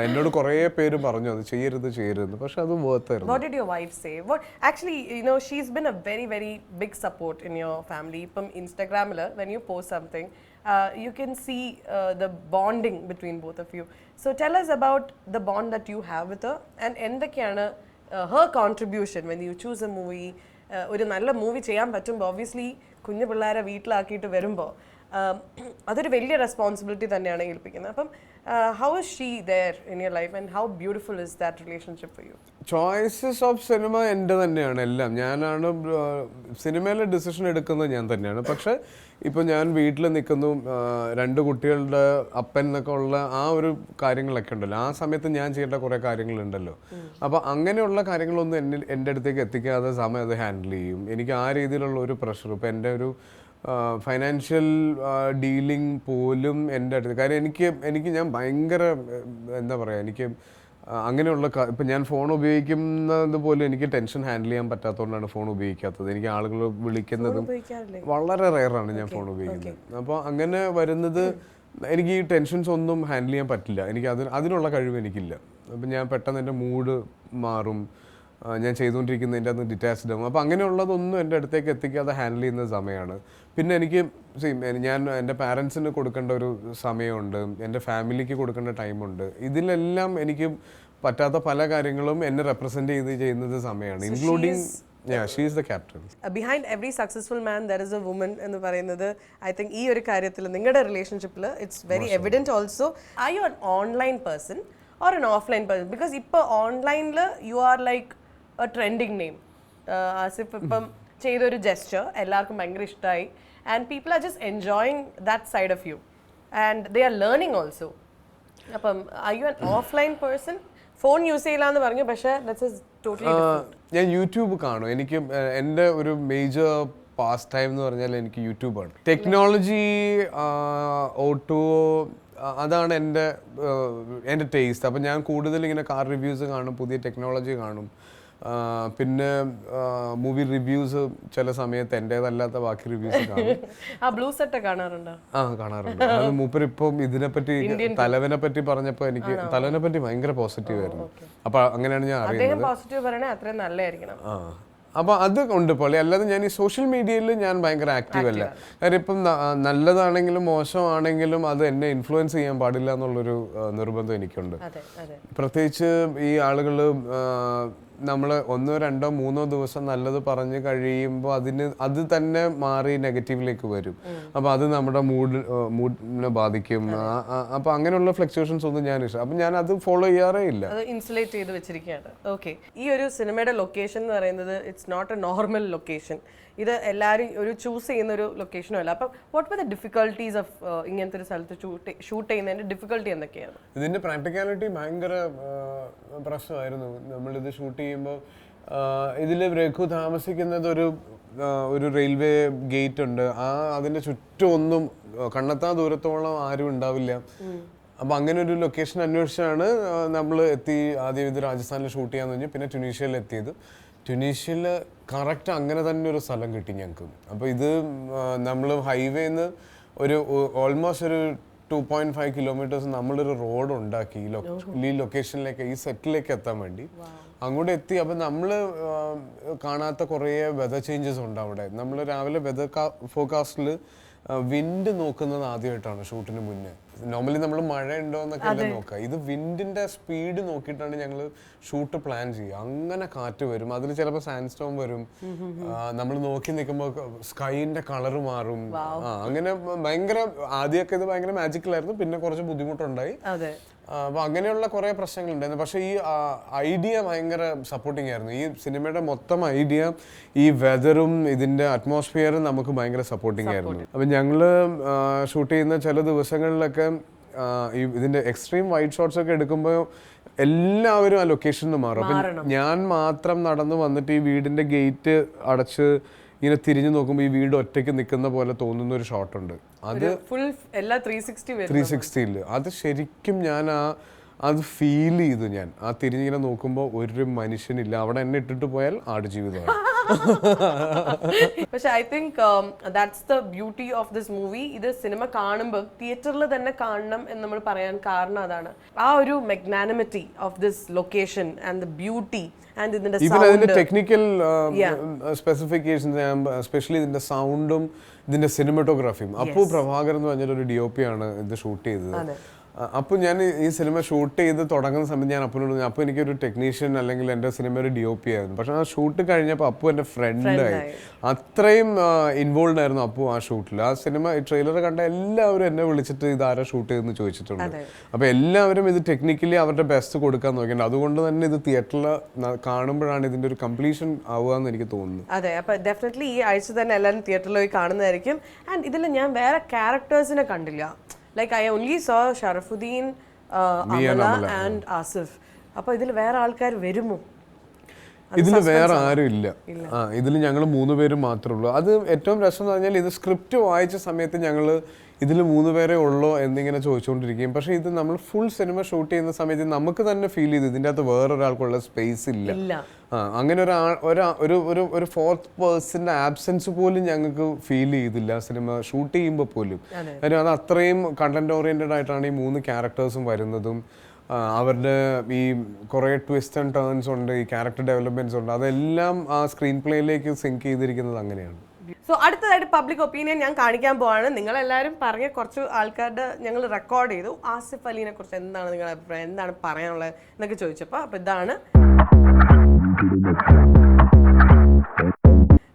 എന്നോട് കുറേ പേര് പറഞ്ഞു അത് ചെയ്യരുത്, പക്ഷെ അത് വേർത്തായിരുന്നു. What did your wife say? Actually, you know, she's been a very very big support in your family. Ippam Instagramil when you post something, you can see the bonding between both of you. So tell us about the bond that you have with her, and എന്തൊക്കെയാണ് her contribution when you choose a movie. ഒരു നല്ല മൂവി ചെയ്യാൻ പറ്റുമ്പോൾ ഒബ്വിയസ്ലി കുഞ്ഞു പിള്ളേരെ വീട്ടിലാക്കിയിട്ട് വരുമ്പോൾ അതൊരു വലിയ റെസ്പോൺസിബിലിറ്റി തന്നെയാണ് ഏൽപ്പിക്കുന്നത്. അപ്പം how is she there in your life and how beautiful is that relationship for you? Choices of cinema എൻ്റെ തന്നെയാണ് എല്ലാം. ഞാനാണ് സിനിമയിലെ ഡിസിഷൻ എടുക്കുന്നത് ഞാൻ തന്നെയാണ്. പക്ഷെ ഇപ്പോൾ ഞാൻ വീട്ടിൽ നിൽക്കുന്നു, 2 കുട്ടികളുടെ അപ്പൻ എന്നൊക്കെ ഉള്ള ആ ഒരു കാര്യങ്ങളൊക്കെ ഉണ്ടല്ലോ, ആ സമയത്ത് ഞാൻ ചെയ്യേണ്ട കുറേ കാര്യങ്ങളുണ്ടല്ലോ. അപ്പോൾ അങ്ങനെയുള്ള കാര്യങ്ങളൊന്നും എൻ്റെ അടുത്തേക്ക് എത്തിക്കാതെ സമയം അത് ഹാൻഡിൽ ചെയ്യും. എനിക്ക് ആ രീതിയിലുള്ള ഒരു പ്രഷർ, ഇപ്പോൾ എൻ്റെ ഒരു ഫൈനാൻഷ്യൽ ഡീലിംഗ് പോലും എൻ്റെ അടുത്ത്, കാര്യം എനിക്ക് ഞാൻ ഭയങ്കര എന്താ പറയുക, എനിക്ക് അങ്ങനെയുള്ള ഇപ്പം ഞാൻ ഫോൺ ഉപയോഗിക്കുന്നത് പോലും എനിക്ക് ടെൻഷൻ ഹാൻഡിൽ ചെയ്യാൻ പറ്റാത്തതുകൊണ്ടാണ് ഫോൺ ഉപയോഗിക്കാത്തത്. എനിക്ക് ആളുകൾ വിളിക്കുന്നതും വളരെ റെയറാണ് ഞാൻ ഫോൺ ഉപയോഗിക്കുന്നത്. അപ്പോൾ അങ്ങനെ വരുന്നത് എനിക്ക് ഈ ടെൻഷൻസ് ഒന്നും ഹാൻഡിൽ ചെയ്യാൻ പറ്റില്ല. എനിക്ക് അതിനുള്ള കഴിവ് എനിക്കില്ല. അപ്പം ഞാൻ പെട്ടെന്ന് എൻ്റെ മൂഡ് മാറും, ഞാൻ ചെയ്തുകൊണ്ടിരിക്കുന്നതിൻ്റെ അന്ന് ഡിറ്റാച്ച്ഡ് ആകും. അപ്പോൾ അങ്ങനെയുള്ളതൊന്നും എൻ്റെ അടുത്തേക്ക് എത്തിക്കാതെ ഹാൻഡിൽ ചെയ്യുന്ന സമയമാണ്. പിന്നെ എനിക്ക് ഞാൻ എൻ്റെ പാരൻസിന് കൊടുക്കേണ്ട ഒരു സമയമുണ്ട്, എൻ്റെ ഫാമിലിക്ക് കൊടുക്കേണ്ട ടൈമുണ്ട്. ഇതിലെല്ലാം എനിക്ക് പറ്റാത്ത പല കാര്യങ്ങളും എന്നെ റെപ്രസെൻറ്റ് ചെയ്യുന്നത് സമയമാണ്, including she is the captain. Behind every successful man there is a woman എന്ന് പറയുന്നത് I think ഈ ഒരു കാര്യത്തിൽ നിങ്ങളുടെ റിലേഷൻഷിപ്പിൽ it's very evident also. Are you an online person or an offline person? Because ഇപ്പോൾ ഓൺലൈനിൽ you are like a trending name. Asif ഇപ്പം ചെയ്തൊരു ജെസ്ചർ എല്ലാവർക്കും ഭയങ്കര ഇഷ്ടമായി, and people are just enjoying that side of you and they are learning also. അപ്പം are you an offline person? Phone use ചെയ്യില്ല എന്ന് പറഞ്ഞു, പക്ഷേ ഞാൻ യൂട്യൂബ് കാണും. എനിക്ക് എൻ്റെ ഒരു മേജർ പാസ് ടൈം എന്ന് പറഞ്ഞാൽ എനിക്ക് യൂട്യൂബാണ്. ടെക്നോളജി, ഓട്ടോ, അതാണ് എൻ്റെ ടേസ്റ്റ്. അപ്പം ഞാൻ കൂടുതൽ ഇങ്ങനെ കാർ റിവ്യൂസ് കാണും, പുതിയ ടെക്നോളജി കാണും. പിന്നെ മൂവി റിവ്യൂസ് ചില സമയത്ത് എൻ്റേതല്ലാത്ത ബാക്കി റിവ്യൂസ് കാണും. ആ ബ്ലൂ സെറ്റ് കാണാറുണ്ടോ? കാണാറുണ്ട്. അത് മൂപ്പരിപ്പം ഇതിനെപ്പറ്റി തലവനെ പറ്റി പറഞ്ഞപ്പോൾ എനിക്ക് തലവനെ പറ്റി ഭയങ്കര പോസിറ്റീവ് ആയിരുന്നു. അപ്പൊ അങ്ങനെയാണ് ഞാൻ അറിയുന്നത്. പോസിറ്റീവ് പറയണേ അത്രയും നല്ലതായിരിക്കണം. അപ്പോൾ അത് ഉണ്ട് പോലെ. അല്ലാതെ ഞാൻ ഈ സോഷ്യൽ മീഡിയയിൽ ഞാൻ ഭയങ്കര ആക്റ്റീവ് അല്ല. കാര്യം ഇപ്പം നല്ലതാണെങ്കിലും മോശമാണെങ്കിലും അത് എന്നെ ഇൻഫ്ലുവൻസ് ചെയ്യാൻ പാടില്ല എന്നുള്ളൊരു നിർബന്ധം എനിക്കുണ്ട്. പ്രത്യേകിച്ച് ഈ ആളുകൾ നമ്മൾ 1, 2, 3 ദിവസം നല്ലത് പറഞ്ഞു കഴിയുമ്പോൾ അത് തന്നെ മാറി നെഗറ്റീവിലേക്ക് വരും. അപ്പോൾ അത് നമ്മുടെ മൂഡിനെ ബാധിക്കും. അപ്പോൾ അങ്ങനെയുള്ള ഫ്ലക്ച്വേഷൻസ് ഒന്നും ഞാൻ ഇഷ്ടം. അപ്പം ഞാൻ അത് ഫോളോ ചെയ്യാറേ ഇല്ല. അത് ഇൻസുലേറ്റ് ചെയ്ത് വെച്ചിരിക്കുകയാണ്. ഓക്കെ, ഈ ഒരു സിനിമയുടെ ലൊക്കേഷൻ എന്ന് പറയുന്നത് it's not a normal location. ഇത് എല്ലാവരും ഒരു ചൂസ് ചെയ്യുന്ന ഒരു ലൊക്കേഷനും അല്ല. അപ്പം what were the difficulties of ഇങ്ങനത്തെ ഒരു സ്ഥലത്ത് ഷൂട്ട് ചെയ്യുന്നതിന്റെ ഡിഫിക്കൽട്ടി എന്തൊക്കെയാണ്? ഇതിന്റെ പ്രാക്ടിക്കാലിറ്റി ഭയങ്കര പ്രശ്നമായിരുന്നു. നമ്മളിത് ഷൂട്ട് ചെയ്യുമ്പോൾ ഇതിൽ രഘു താമസിക്കുന്നത് ഒരു റെയിൽവേ ഗേറ്റ് ഉണ്ട്. അതിന്റെ ചുറ്റും ഒന്നും കണ്ണെത്താൻ ദൂരത്തോളം ആരും ഉണ്ടാവില്ല. അപ്പം അങ്ങനെ ഒരു ലൊക്കേഷൻ അന്വേഷിച്ചാണ് നമ്മൾ ആദ്യം ഇത് രാജസ്ഥാനിൽ ഷൂട്ട് ചെയ്യാന്ന് പറഞ്ഞ് പിന്നെ ട്യൂണീഷ്യയിൽ എത്തിയത്. ട്യൂണീഷ്യയിൽ കറക്റ്റ് അങ്ങനെ തന്നെ ഒരു സ്ഥലം കിട്ടി ഞങ്ങൾക്ക്. അപ്പോൾ ഇത് നമ്മൾ ഹൈവേന്ന് ഓൾമോസ്റ്റ് ഒരു 2.5 കിലോമീറ്റേഴ്സ് നമ്മളൊരു റോഡ് ഉണ്ടാക്കി ഈ ലൊക്കേഷനിലേക്ക്, ഈ സെറ്റിലേക്ക് എത്താൻ വേണ്ടി അങ്ങോട്ട് എത്തി. അപ്പം നമ്മൾ കാണാത്ത കുറേ വെതർ ചേഞ്ചസ് ഉണ്ട് അവിടെ. നമ്മൾ രാവിലെ വെതർ ഫോർകാസ്റ്റിൽ വിൻഡ് നോക്കുന്നത് ആദ്യമായിട്ടാണ് ഷൂട്ടിന് മുന്നേ. നോർമലി നമ്മൾ മഴ ഉണ്ടോ എന്നൊക്കെ അല്ലേ നോക്കുക. ഇത് വിൻഡിന്റെ സ്പീഡ് നോക്കിയിട്ടാണ് ഞങ്ങൾ ഷൂട്ട് പ്ലാൻ ചെയ്യുക. അങ്ങനെ കാറ്റ് വരും, അതിൽ ചിലപ്പോൾ സാൻഡ് സ്റ്റോം വരും. നമ്മൾ നോക്കി നിൽക്കുമ്പോൾ സ്കൈന്റെ കളറ് മാറും. അങ്ങനെ ഭയങ്കര ആദ്യമൊക്കെ ഇത് ഭയങ്കര മാജിക്കലായിരുന്നു. പിന്നെ കുറച്ച് ബുദ്ധിമുട്ടുണ്ടായി. അപ്പൊ അങ്ങനെയുള്ള കുറെ പ്രശ്നങ്ങളുണ്ടായിരുന്നു. പക്ഷെ ഈ ഐഡിയ ഭയങ്കര സപ്പോർട്ടിങ് ആയിരുന്നു. ഈ സിനിമയുടെ മൊത്തം ഐഡിയ, ഈ വെതറും ഇതിന്റെ അറ്റ്മോസ്ഫിയറും നമുക്ക് ഭയങ്കര സപ്പോർട്ടിങ് ആയിരുന്നു. അപ്പൊ ഞങ്ങള് ഷൂട്ട് ചെയ്യുന്ന ചില ദിവസങ്ങളിലൊക്കെ ഇതിന്റെ എക്സ്ട്രീം വൈഡ് ഷോട്ട്സ് ഒക്കെ എടുക്കുമ്പോൾ എല്ലാവരും ആ ലൊക്കേഷനിൽ മാറും. അപ്പൊ ഞാൻ മാത്രം നടന്നു വന്നിട്ട് ഈ വീടിന്റെ ഗേറ്റ് അടച്ച് ഇങ്ങനെ തിരിഞ്ഞു നോക്കുമ്പോൾ ഈ വീട് ഒറ്റയ്ക്ക് നിൽക്കുന്ന പോലെ തോന്നുന്ന ഒരു ഷോട്ടുണ്ട്. അത് ഫുൾ എല്ലാ 360 അത് ശരിക്കും ഞാൻ അത് ഫീൽ ചെയ്തു. ഞാൻ തിരിഞ്ഞിങ്ങനെ നോക്കുമ്പോൾ ഒരു മനുഷ്യനില്ല. അവിടെ എന്നെ ഇട്ടിട്ട് പോയാൽ ആടുജീവിതമാണ്. പക്ഷെ I think that's the beauty of this movie. ഇത് സിനിമ കാണുമ്പോൾ തിയേറ്ററിൽ തന്നെ കാണണം എന്ന് നമ്മൾ പറയാൻ കാരണം അതാണ്. ആ ഒരു magnanimity of this location and the beauty and ഇതിന്റെ ടെക്നിക്കൽ സ്പെസിഫിക്കേഷൻസ്, എസ്പെഷ്യലി ഇതിന്റെ സൗണ്ടും ഇതിന്റെ സിനിമറ്റോഗ്രാഫിയും. അപ്പു പ്രഭാകർ എന്ന് പറഞ്ഞൊരു DOP ആണ് ഇത് ഷൂട്ട് ചെയ്തത്. അപ്പോൾ ഞാൻ ഈ സിനിമ ഷൂട്ട് ചെയ്ത് തുടങ്ങുന്ന സമയത്ത് ഞാൻ അപ്പനോട് പറഞ്ഞു, അപ്പോൾ എനിക്കൊരു ടെക്നീഷ്യൻ അല്ലെങ്കിൽ എൻ്റെ സിനിമ ഒരു DOP ആയിരുന്നു. പക്ഷെ ആ ഷൂട്ട് കഴിഞ്ഞപ്പോൾ അപ്പു എൻ്റെ ഫ്രണ്ടായി. അത്രയും ഇൻവോൾവ് ആയിരുന്നു അപ്പു ആ ഷൂട്ടിൽ. ആ സിനിമ ട്രെയിലർ കണ്ട എല്ലാവരും എന്നെ വിളിച്ചിട്ട് ഇത് ആരാ ഷൂട്ട് ചെയ്തെന്ന് ചോദിച്ചിട്ടുണ്ട്. അപ്പോൾ എല്ലാവരും ഇത് ടെക്നിക്കലി അവരുടെ ബെസ്റ്റ് കൊടുക്കാൻ നോക്കിയിട്ടുണ്ട്. അതുകൊണ്ട് തന്നെ ഇത് തിയേറ്ററിൽ കാണുമ്പോഴാണ് ഇതിൻ്റെ ഒരു കംപ്ലീഷൻ ആവുകയെന്ന് എനിക്ക് തോന്നുന്നു. അതെ, അപ്പോൾ ഡെഫിനറ്റ്ലി ഈ ആഴ്ച തന്നെ എല്ലാവരും തിയേറ്ററിൽ പോയി കാണുന്നതായിരിക്കും. ആൻഡ് ഇതിൽ ഞാൻ വേറെ ക്യാരക്ടേഴ്സിനെ കണ്ടില്ല. Like I only saw Sharafuddin, Amala and Asif. അപ്പോൾ ഇതിൽ വേറെ ആൾക്കാർ വരുമോ? ഇതിൽ വേറെ ആരും ഇല്ല. ഇതിൽ ഞങ്ങൾ 3 പേരും മാത്രമേ ഉള്ളൂ. അത് ഏറ്റവും രസം എന്ന് പറഞ്ഞാൽ ഇത് സ്ക്രിപ്റ്റ് വായിച്ച സമയത്ത് ഞങ്ങൾ ഇതിൽ 3 പേരെ ഉള്ളോ എന്നിങ്ങനെ ചോദിച്ചുകൊണ്ടിരിക്കുകയും, പക്ഷേ ഇത് നമ്മൾ ഫുൾ സിനിമ ഷൂട്ട് ചെയ്യുന്ന സമയത്ത് നമുക്ക് തന്നെ ഫീൽ ചെയ്തു ഇതിൻ്റെ അകത്ത് വേറൊരാൾക്കുള്ള സ്പേസ് ഇല്ല. അങ്ങനെ ഒരു ഫോർത്ത് പേഴ്സന്റെ ആബ്സെൻസ് പോലും ഞങ്ങൾക്ക് ഫീൽ ചെയ്തില്ല സിനിമ ഷൂട്ട് ചെയ്യുമ്പോൾ പോലും. കാര്യം അത് അത്രയും കണ്ടന്റ് ഓറിയന്റഡ് ആയിട്ടാണ് ഈ 3 ക്യാരക്ടേഴ്സും വരുന്നതും. അവരുടെ ഈ കുറേ ട്വിസ്റ്റ് ആൻഡ് ടേൺസ് ഉണ്ട്, ഈ ക്യാരക്ടർ ഡെവലപ്മെന്റ്സ് ഉണ്ട്. അതെല്ലാം ആ സ്ക്രീൻ പ്ലേയിലേക്ക് സിങ്ക് ചെയ്തിരിക്കുന്നത് അങ്ങനെയാണ്. സോ അടുത്തതായിട്ട് പബ്ലിക് ഒപ്പീനിയൻ ഞാൻ കാണിക്കാൻ പോവാണ്. നിങ്ങളെല്ലാവരും പറഞ്ഞ കുറച്ച് ആൾക്കാരുടെ ഞങ്ങൾ റെക്കോർഡ് ചെയ്തു. ആസിഫ് അലീനെ കുറിച്ച് എന്താണ് നിങ്ങളുടെ അഭിപ്രായം, എന്താണ് പറയാനുള്ളത് എന്നൊക്കെ ചോദിച്ചപ്പോൾ അപ്പോൾ ഇതാണ്.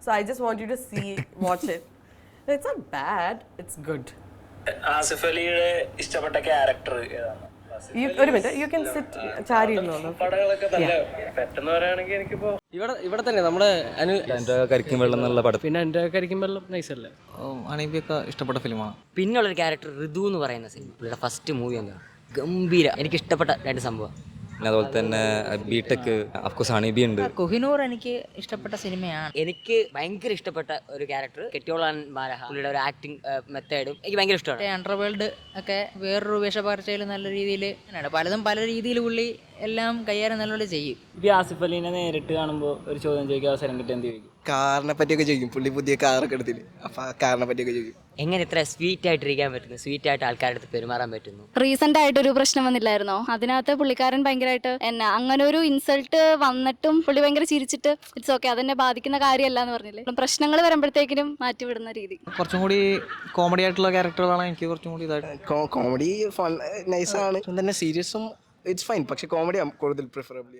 So I just want you to watch it. It's not bad, it's good. Asif അലിയുടെ ഇഷ്ടപ്പെട്ട ക്യാരക്ടർ ഏതാണ്? ഒരു മിനിറ്റ്, യു ക്യാൻ സിറ്റ്. ചാരി ഇരുന്നോളൂ. പടങ്ങളൊക്കെ നല്ല പെട്ടെന്ന് പറയുകയാണെങ്കിൽ എനിക്കിപ്പോ ഇവിടെ തന്നെ നമ്മുടെ എൻ്റെ കരിക്കും വെള്ളം എന്നുള്ള പടം, പിന്നെ എൻ്റെ കരിക്കും വെള്ളം നൈസല്ലേ, അനീബിയൊക്കെ ഇഷ്ടപ്പെട്ട ഫിലിമാണ്. പിന്നുള്ളൊരു ക്യാരക്ടർ ഋതു എന്ന് പറയുന്ന സിനിമ, പുള്ളിയുടെ ഫസ്റ്റ് മൂവി എന്താണ് ഗംഭീര. എനിക്ക് ഇഷ്ടപ്പെട്ട 2 സംഭവം. പിന്നെ അതുപോലെ തന്നെ ബിടെക്, അഫ്കോഴ്സ് ഹണിബി ഉണ്ട്. കൊഹിനൂർ എനിക്ക് ഇഷ്ടപ്പെട്ട സിനിമയാണ്. എനിക്ക് ഭയങ്കര ഇഷ്ടപ്പെട്ട ഒരു ക്യാരക്ടർ കെട്ടിയോളാൻ ബാലഹ, പുള്ളിയുടെ ഒരു ആക്ടിങ് മെത്തേഡും എനിക്ക് ഭയങ്കര ഇഷ്ടമാണ്. അണ്ടർവേൾഡ് ഒക്കെ വേറൊരു വേഷപ്പകർച്ചയിൽ നല്ല രീതിയിൽ പലതും പല രീതിയിൽ പുള്ളി എല്ലാം കൈകാര്യം നല്ലോണം ചെയ്യും. ആസിഫ് അലീനെ നേരിട്ട് കാണുമ്പോൾ ഒരു ചോദ്യം ചോദിക്കാൻ അവസരം കിട്ടി എന്ത് ചോദിക്കും? കാറിനെ പറ്റിയൊക്കെ ചോദിക്കും. പുള്ളി പുതിയ കാറൊക്കെ എടുത്തില്ല, അപ്പൊ ആ കാറിനെ പറ്റിയൊക്കെ ചോദിക്കും. എങ്ങനെ ഇത്ര സ്വീറ്റ് ആയിട്ടിരിക്കാൻ പറ്റുന്നു, സ്വീറ്റ് ആയിട്ട് ആൾക്കാരുടെ അടുത്ത് പെരുമാറാൻ പറ്റുന്നു. റീസെന്റ് ആയിട്ടൊരു പ്രശ്നം വന്നില്ലായിരുന്നോ? അതിനകത്ത് പുള്ളിക്കാരൻ ഭയങ്കരമായിട്ട് അങ്ങനെ ഒരു ഇൻസൾട്ട് വന്നിട്ടും പുള്ളി ഭയങ്കര ചിരിച്ചിട്ട് ഇറ്റ്സ് ഓക്കെ, അതെന്നെ ബാധിക്കുന്ന കാര്യമല്ല എന്ന് പറഞ്ഞില്ലേ. പ്രശ്നങ്ങൾ വരുമ്പോഴത്തേക്കിനും മാറ്റിവിടുന്ന രീതി. കുറച്ചും കൂടി കോമഡി ആയിട്ടുള്ള ക്യാരക്ടറുകളാണ് എനിക്ക് കുറച്ചും കൂടി ഇതായിട്ട്. കോമഡി ഫൺ നൈസാണ്, തന്നെ സീരിയസും ഇറ്റ്സ് ഫൈൻ. പക്ഷെ കോമഡി കൂടുതൽ പ്രിഫറബിൾ.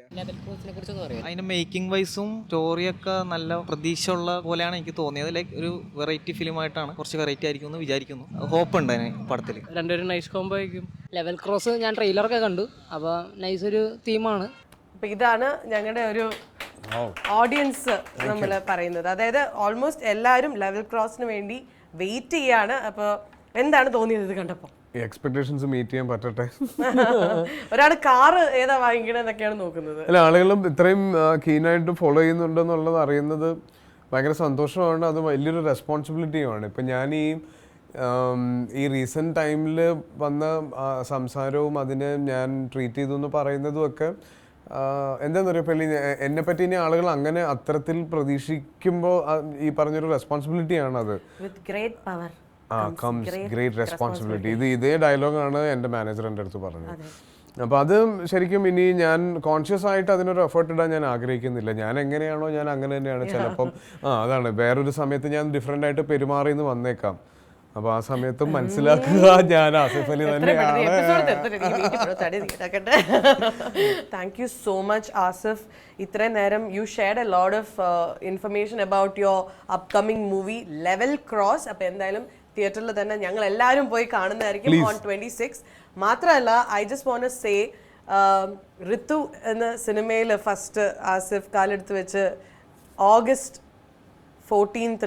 അതിന്റെ മേക്കിംഗ് വൈസും സ്റ്റോറിയൊക്കെ നല്ല പ്രതീക്ഷ ഉള്ള പോലെയാണ് എനിക്ക് തോന്നിയത്. ലൈക്ക് ഒരു വെറൈറ്റി ഫിലിമായിട്ടാണ്, കുറച്ച് വെറൈറ്റി ആയിരിക്കും എന്ന് വിചാരിക്കുന്നു. ഹോപ്പ് ഉണ്ട് അതിന് പടത്തിൽ. രണ്ടുപേരും നൈസ് കോംബോ ആയിരിക്കും. ലെവൽ ക്രോസ് ഞാൻ ട്രെയിലറൊക്കെ കണ്ടു, അപ്പോൾ നൈസ് ഒരു തീമാണ്. അപ്പൊ ഇതാണ് ഞങ്ങളുടെ ഒരു ഓഡിയൻസ് നമ്മൾ പറയുന്നത്. അതായത് ഓൾമോസ്റ്റ് എല്ലാവരും ലെവൽ ക്രോസിന് വേണ്ടി വെയിറ്റ് ചെയ്യാണ്. അപ്പോൾ എന്താണ് തോന്നിയത് ഇത് കണ്ടപ്പോൾ? എക്സ്പെക്ടേഷൻസ് മീറ്റ് ചെയ്യാൻ പറ്റട്ടെ. ഒരാൾ കാറ് ഏതാ വാങ്ങിക്കണെന്നൊക്കെയാണ് നോക്കുന്നത്. അല്ല, ആളുകളും ഇത്രയും കീനായിട്ട് ഫോളോ ചെയ്യുന്നുണ്ടെന്നുള്ളത് അറിയുന്നത് ഭയങ്കര സന്തോഷമാണ്. അത് വലിയൊരു റെസ്പോൺസിബിലിറ്റിയുമാണ്. ഇപ്പം ഞാൻ ഈ റീസെൻറ്റ് ടൈമിൽ വന്ന സംസാരവും അതിനെ ഞാൻ ട്രീറ്റ് ചെയ്തു എന്ന് പറയുന്നതും ഒക്കെ എന്താണെന്ന് പറയുക, എന്നെപ്പറ്റി ഇനി ആളുകൾ അങ്ങനെ അത്തരത്തിൽ പ്രതീക്ഷിക്കുമ്പോൾ ഈ പറഞ്ഞൊരു റെസ്പോൺസിബിലിറ്റിയാണ് അത്. Comes great responsibility. ഇതേ ഡയലോഗാണ് എൻ്റെ മാനേജർ എൻ്റെ അടുത്ത് പറഞ്ഞത്. അപ്പോൾ അത് ശരിക്കും ഇനി ഞാൻ കോൺഷ്യസ് ആയിട്ട് അതിനൊരു എഫേർട്ട് ഇടാൻ ഞാൻ ആഗ്രഹിക്കുന്നില്ല. ഞാൻ എങ്ങനെയാണോ ഞാൻ അങ്ങനെ തന്നെയാണ്. ചിലപ്പം അതാണ് വേറൊരു സമയത്ത് ഞാൻ ഡിഫറെൻ്റ് ആയിട്ട് പെരുമാറിയെന്ന് വന്നേക്കാം. അപ്പോൾ ആ സമയത്തും മനസ്സിലാക്കുക ഞാൻ ആസിഫ് അലി തന്നെയാണ്. Thank you so much Asif. ഇത്രയും നേരം you shared A lot of information about your upcoming movie level cross. അപ്പോൾ എന്തായാലും തിയേറ്ററിൽ തന്നെ ഞങ്ങൾ എല്ലാവരും പോയി കാണുന്നതായിരിക്കും ഓൺ 26. മാത്രമല്ല, I just want to say, Rithu എന്ന സിനിമയിൽ ഫസ്റ്റ് ആസിഫ് കാലെടുത്ത് വെച്ച് August 14th.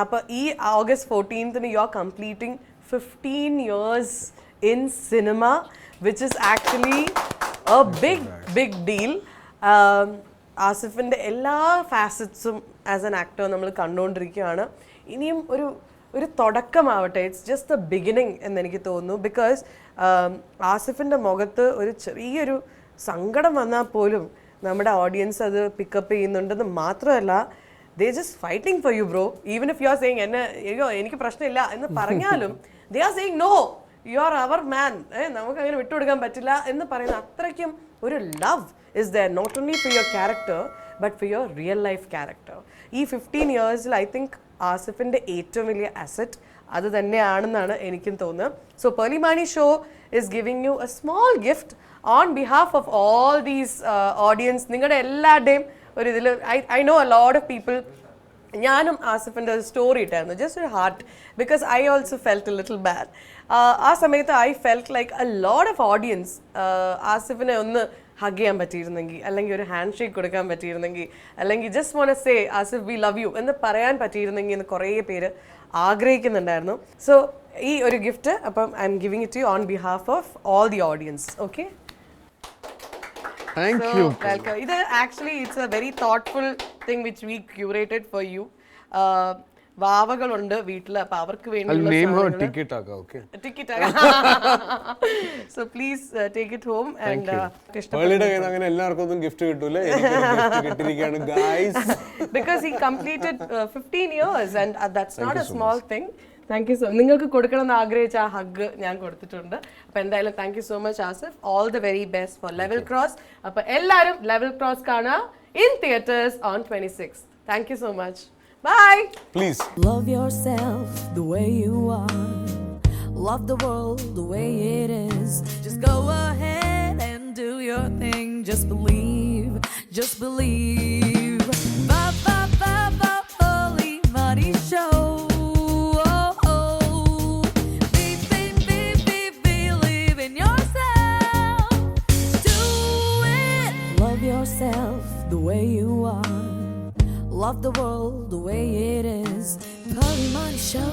അപ്പോൾ ഈ August 14th you are completing 15 years in cinema, which is actually a big deal. ആസിഫിൻ്റെ എല്ലാ ഫാസറ്റ്സും ആസ് എൻ ആക്ടർ നമ്മൾ കണ്ടുകൊണ്ടിരിക്കുകയാണ്. ഇനിയും ഒരു തുടക്കമാവട്ടെ. ഇറ്റ്സ് ജസ്റ്റ് ദ ബിഗിനിങ് എന്നെനിക്ക് തോന്നുന്നു. ബിക്കോസ് ആസിഫിൻ്റെ മുഖത്ത് ഒരു ചെറിയൊരു സങ്കടം വന്നാൽ പോലും നമ്മുടെ ഓഡിയൻസ് അത് പിക്കപ്പ് ചെയ്യുന്നുണ്ടെന്ന് മാത്രമല്ല, they just fighting for you, bro. Even if you are saying എനിക്ക് പ്രശ്നമില്ല എന്ന് പറഞ്ഞാലും they are saying no, you are our man, നമുക്ക് അങ്ങനെ വിട്ടുകൊടുക്കാൻ പറ്റില്ല എന്ന് പറയുന്ന അത്രയ്ക്കും ഒരു love is there, not only for your character but for your real life character. ഈ 15 years I think ആസിഫിൻ്റെ ഏറ്റവും വലിയ അസറ്റ് അത് തന്നെയാണെന്നാണ് എനിക്കും തോന്നുന്നത്. So Pearle Mani show is giving you a small gift on behalf of all these audience. നിങ്ങളുടെ എല്ലാവരുടെയും ഒരു ഇതിൽ I know a lot of people. ഞാനും ആസിഫിൻ്റെ ഒരു സ്റ്റോറി ഇട്ടായിരുന്നു, ജസ്റ്റ് ഒരു heart, because I also felt a little bad. ആ സമയത്ത് I felt like a lot of audience ആസിഫിനെ ഒന്ന് ഹഗ് ചെയ്യാൻ പറ്റിയിരുന്നെങ്കിൽ, അല്ലെങ്കിൽ ഒരു ഹാൻഡ് ഷേക്ക് കൊടുക്കാൻ പറ്റിയിരുന്നെങ്കിൽ, അല്ലെങ്കിൽ just want to say Asif we love you എന്ന് പറയാൻ പറ്റിയിരുന്നെങ്കിൽ എന്ന് കുറേ പേര് ആഗ്രഹിക്കുന്നുണ്ടായിരുന്നു. സോ ഈ ഒരു ഗിഫ്റ്റ് അപ്പം I M giving it you on behalf of all the audience. Okay, Thank you. Welcome. It actually it's a very thoughtful thing which we curated for you. വാവകളുണ്ട് വീട്ടിൽ, അപ്പൊ അവർക്ക് വേണ്ടി ടിക്കറ്റ് ആക്കാം. ഓക്കെ, ടിക്കറ്റ് ആക്കാം. So please take it home. And അങ്ങനെ എല്ലാവർക്കും ഒന്നും ഗിഫ്റ്റ് കിട്ടൂല, കിട്ടിയിരിക്കുകയാണ് guys, because he completed 15 years and that's not a small thing. Thank you so. നിങ്ങൾക്ക് കൊടുക്കണം എന്ന് ആഗ്രഹിച്ച ആ ഹഗ് ഞാൻ കൊടുത്തിട്ടുണ്ട്. അപ്പോൾ എന്തായാലും thank you so much Asif. All the very best for level cross. അപ്പോൾ എല്ലാവരും ലെവൽ ക്രോസ് കാണുക in theatres on 26. Thank you so much. Bye. Please Love yourself the way you are. Love the world the way it is. Just go ahead and do your thing. Just believe. Just believe. Ba ba ba ba Polly Money Show. Yourself the way you are. Love the world the way it is. Polly Money Show.